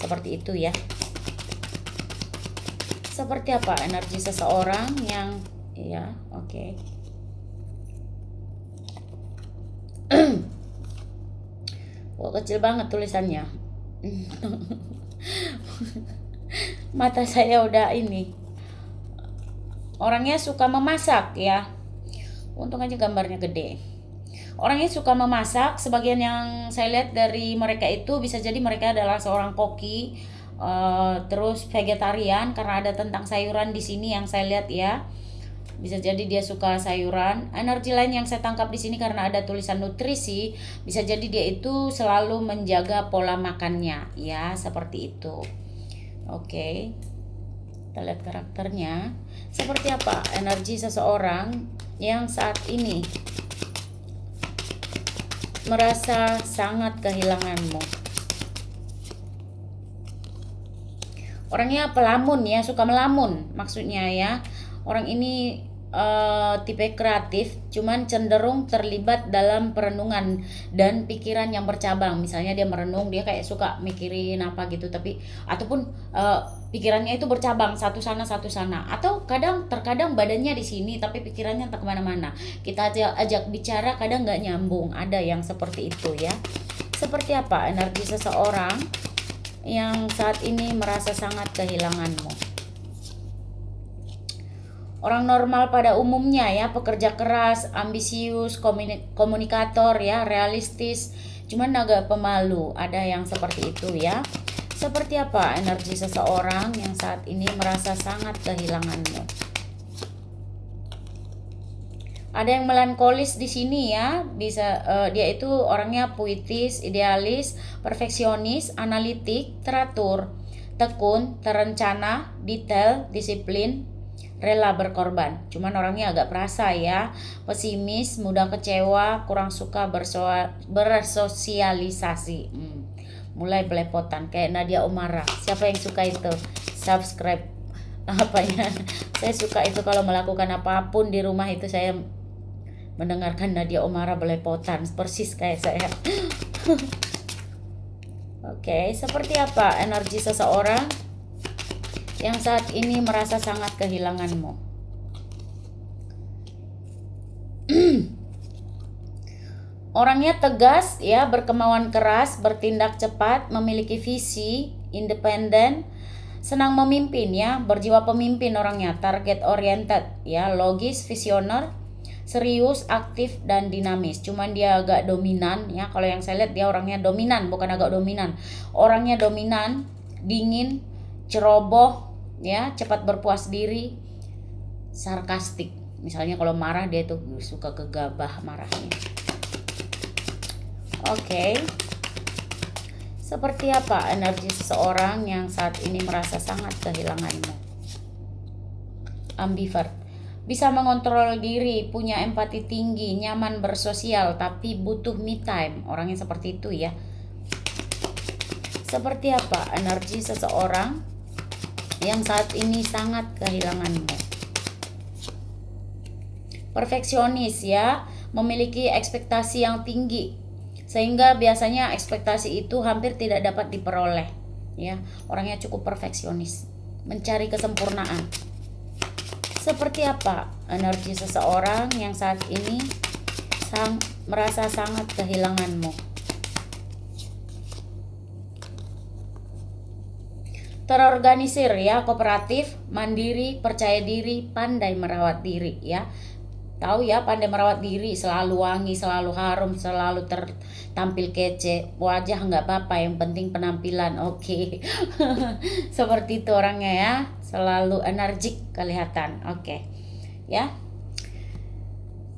seperti itu ya. Seperti apa energi seseorang yang ya, oke. Wah, kecil banget tulisannya. Mata saya udah ini. Orangnya suka memasak ya. Untung aja gambarnya gede. Orangnya suka memasak. Sebagian yang saya lihat dari mereka itu bisa jadi mereka adalah seorang koki, terus vegetarian karena ada tentang sayuran di sini yang saya lihat ya. Bisa jadi dia suka sayuran. Energi lain yang saya tangkap di sini karena ada tulisan nutrisi, bisa jadi dia itu selalu menjaga pola makannya ya, seperti itu. Oke. Kita lihat karakternya. Seperti apa energi seseorang yang saat ini merasa sangat kehilanganmu? Orangnya pelamun ya, suka melamun maksudnya ya. Orang ini tipe kreatif, cuman cenderung terlibat dalam perenungan dan pikiran yang bercabang. Misalnya dia merenung, dia kayak suka mikirin apa gitu, tapi ataupun pikirannya itu bercabang satu sana, atau terkadang badannya di sini tapi pikirannya tak kemana-mana. Kita ajak bicara, kadang nggak nyambung. Ada yang seperti itu ya. Seperti apa energi seseorang yang saat ini merasa sangat kehilanganmu? Orang normal pada umumnya ya, pekerja keras, ambisius, komunikator ya, realistis, cuman agak pemalu. Ada yang seperti itu ya. Seperti apa energi seseorang yang saat ini merasa sangat kehilanganmu? Ada yang melankolis di sini ya, bisa dia itu orangnya puitis, idealis, perfeksionis, analitik, teratur, tekun, terencana, detail, disiplin, rela berkorban. Cuman orangnya agak perasa ya, pesimis, mudah kecewa, kurang suka bersosialisasi. Mulai belepotan kayak Nadia Oomara. Siapa yang suka itu? Subscribe apanya. Saya suka itu kalau melakukan apapun di rumah itu saya mendengarkan Nadia Oomara belepotan, persis kayak saya. Oke, seperti apa energi seseorang yang saat ini merasa sangat kehilanganmu? Orangnya tegas ya, berkemauan keras, bertindak cepat, memiliki visi, independen, senang memimpin ya, berjiwa pemimpin orangnya, target oriented ya, logis, visioner, serius, aktif, dan dinamis. Cuman dia agak dominan ya, kalau yang saya lihat dia orangnya dominan, bukan agak dominan. Orangnya dominan, dingin, ceroboh ya, cepat berpuas diri, sarkastik. Misalnya kalau marah dia tuh suka gegabah marahnya. Oke. Seperti apa energi seseorang yang saat ini merasa sangat kehilanganmu? Ambivert. Bisa mengontrol diri, punya empati tinggi, nyaman bersosial, tapi butuh me time. Orangnya seperti itu ya. Seperti apa energi seseorang yang saat ini sangat kehilanganmu? Perfeksionis ya, memiliki ekspektasi yang tinggi, sehingga biasanya ekspektasi itu hampir tidak dapat diperoleh ya. Orangnya cukup perfeksionis, mencari kesempurnaan. Seperti apa energi seseorang yang saat ini merasa sangat kehilanganmu? Terorganisir ya, kooperatif, mandiri, percaya diri, pandai merawat diri ya. Tahu ya, pandai merawat diri, selalu wangi, selalu harum, selalu tampil kece. Wajah nggak apa-apa, yang penting penampilan. Oke. Seperti itu orangnya ya, selalu energik kelihatan. Oke. Ya.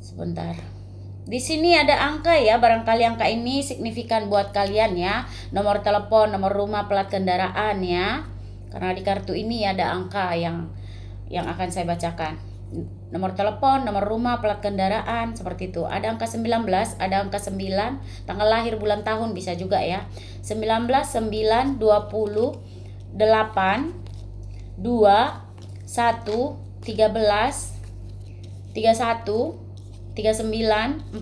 Sebentar. Di sini ada angka ya, barangkali angka ini signifikan buat kalian ya. Nomor telepon, nomor rumah, plat kendaraan ya. Karena di kartu ini ada angka yang akan saya bacakan. Nomor telepon, nomor rumah, plat kendaraan, seperti itu. Ada angka 19, ada angka 9, tanggal lahir, bulan, tahun bisa juga ya. 19, 9, 20, 8, 2, 1, 13, 31, 39, 40,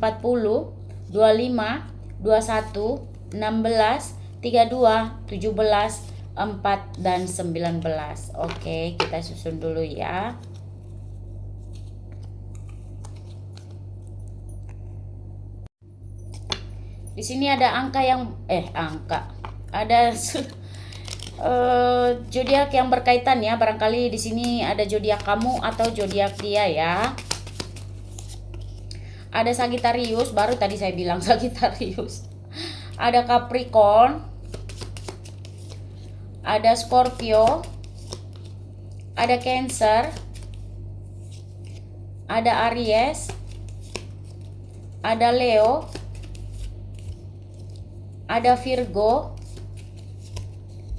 25, 21, 16, 32, 17, 4, dan 19. Oke, kita susun dulu ya. Di sini ada angka yang ada zodiak yang berkaitan ya. Barangkali di sini ada zodiak kamu atau zodiak dia ya. Ada Sagittarius, baru tadi saya bilang Sagittarius. Ada Capricorn, ada Scorpio, ada Cancer, ada Aries, ada Leo, ada Virgo,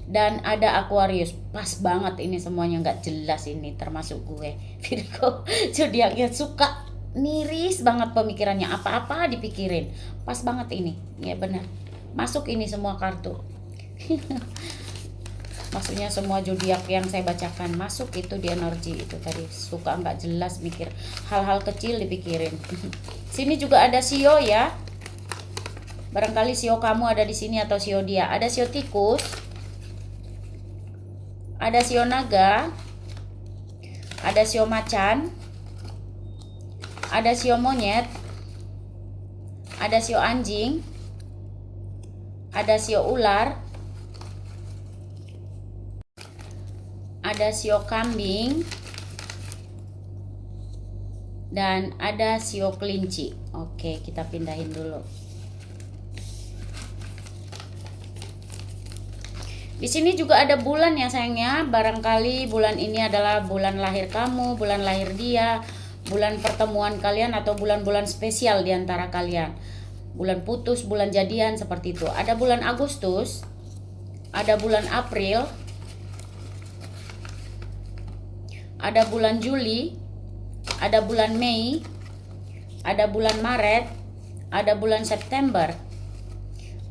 dan ada Aquarius. Pas banget ini semuanya, nggak jelas ini termasuk gue. Virgo zodiaknya suka miris banget pemikirannya, apa-apa dipikirin. Pas banget ini, ya benar. Masuk ini semua kartu. Maksudnya semua zodiak yang saya bacakan masuk itu di energi itu tadi. Suka nggak jelas mikir hal-hal kecil dipikirin. Sini juga ada sio ya. Barangkali sio kamu ada di sini atau sio dia. Ada sio tikus. Ada sio naga. Ada sio macan. Ada sio monyet. Ada sio anjing. Ada sio ular. Ada sio kambing. Dan ada sio kelinci. Oke, kita pindahin dulu. Di sini juga ada bulan ya sayangnya. Barangkali bulan ini adalah bulan lahir kamu, bulan lahir dia, bulan pertemuan kalian atau bulan-bulan spesial di antara kalian. Bulan putus, bulan jadian seperti itu. Ada bulan Agustus, ada bulan April, ada bulan Juli, ada bulan Mei, ada bulan Maret, ada bulan September,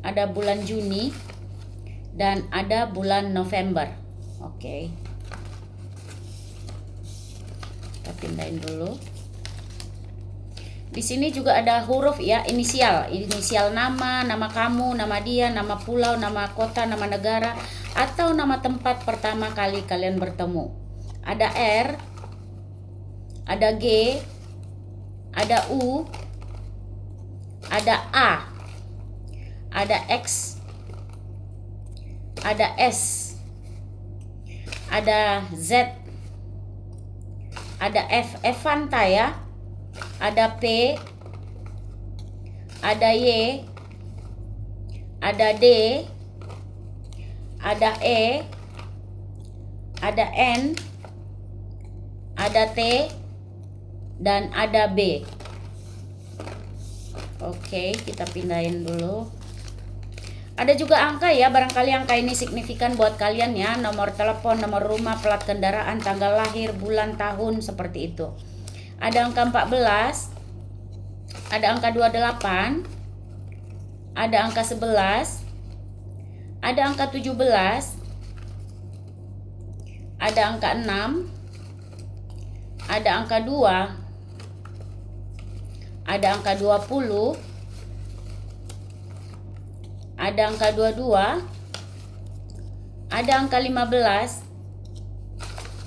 ada bulan Juni, dan ada bulan November. Oke. Kita pindahin dulu. Di sini juga ada huruf ya, inisial nama, nama kamu, nama dia, nama pulau, nama kota, nama negara, atau nama tempat pertama kali kalian bertemu. Ada R, ada G, ada U, ada A, ada X, ada S, ada Z, ada F, Fanta ya, ada P, ada Y, ada D, ada E, ada N, ada T, dan ada B. Oke, kita pindahin dulu. Ada juga angka ya, barangkali angka ini signifikan buat kalian ya. Nomor telepon, nomor rumah, plat kendaraan, tanggal lahir, bulan, tahun, seperti itu. Ada angka 14, ada angka 28, ada angka 11, ada angka 17, ada angka 6, ada angka 2, ada angka 20, ada angka 22, ada angka 15,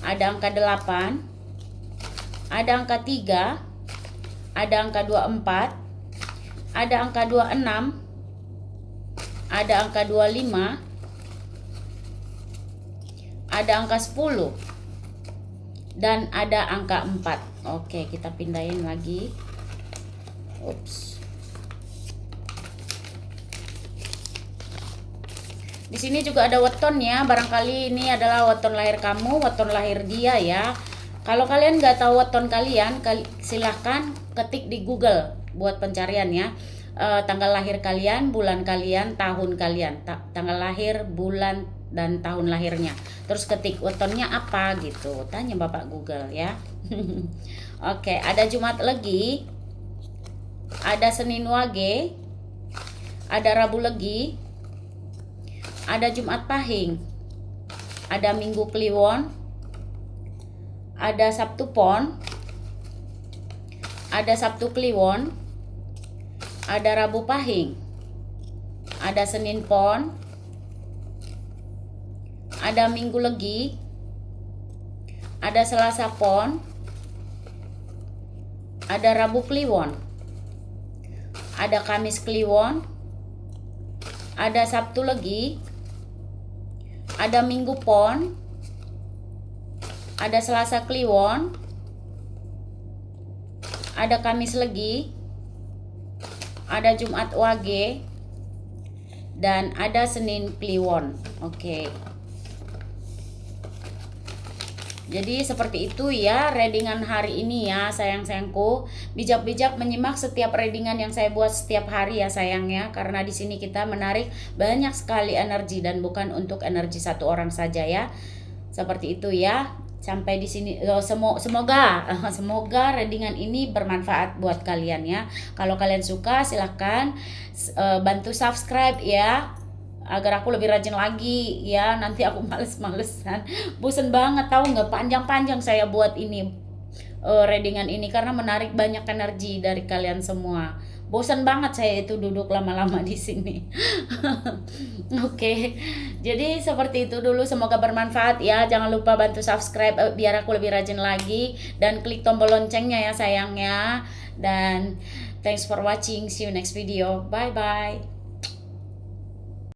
ada angka 8, ada angka 3, ada angka 24, ada angka 26, ada angka 25, ada angka 10, dan ada angka 4. Oke, kita pindahin lagi. Ups. Di sini juga ada weton ya, barangkali ini adalah weton lahir kamu, weton lahir dia ya. Kalau kalian nggak tahu weton kalian, silahkan ketik di Google buat pencarian ya. Tanggal lahir kalian, bulan kalian, tahun kalian, tanggal lahir, bulan, dan tahun lahirnya. Terus ketik wetonnya apa gitu, tanya Bapak Google ya. Oke, ada Jumat Legi, ada Senin Wage, ada Rabu Legi, ada Jumat Pahing, ada Minggu Kliwon, ada Sabtu Pon, ada Sabtu Kliwon, ada Rabu Pahing, ada Senin Pon, ada Minggu Legi, ada Selasa Pon, ada Rabu Kliwon, ada Kamis Kliwon, ada Sabtu Legi, ada Minggu Pon, ada Selasa Kliwon, ada Kamis Legi, ada Jumat Wage, dan ada Senin Kliwon. Oke. Jadi seperti itu ya readingan hari ini ya sayang-sayangku. Bijak-bijak menyimak setiap readingan yang saya buat setiap hari ya sayangnya, karena di sini kita menarik banyak sekali energi dan bukan untuk energi satu orang saja ya. Seperti itu ya. Sampai di sini semoga readingan ini bermanfaat buat kalian ya. Kalau kalian suka silahkan bantu subscribe ya. agar aku lebih rajin lagi ya. Nanti aku males-malesan, bosen banget tahu nggak, panjang-panjang saya buat ini readingan ini karena menarik banyak energi dari kalian semua. Bosan banget saya itu duduk lama-lama di sini. Oke, jadi seperti itu dulu. Semoga bermanfaat ya. Jangan lupa bantu subscribe biar aku lebih rajin lagi, dan klik tombol loncengnya ya sayangnya. Dan thanks for watching. See you next video. Bye bye.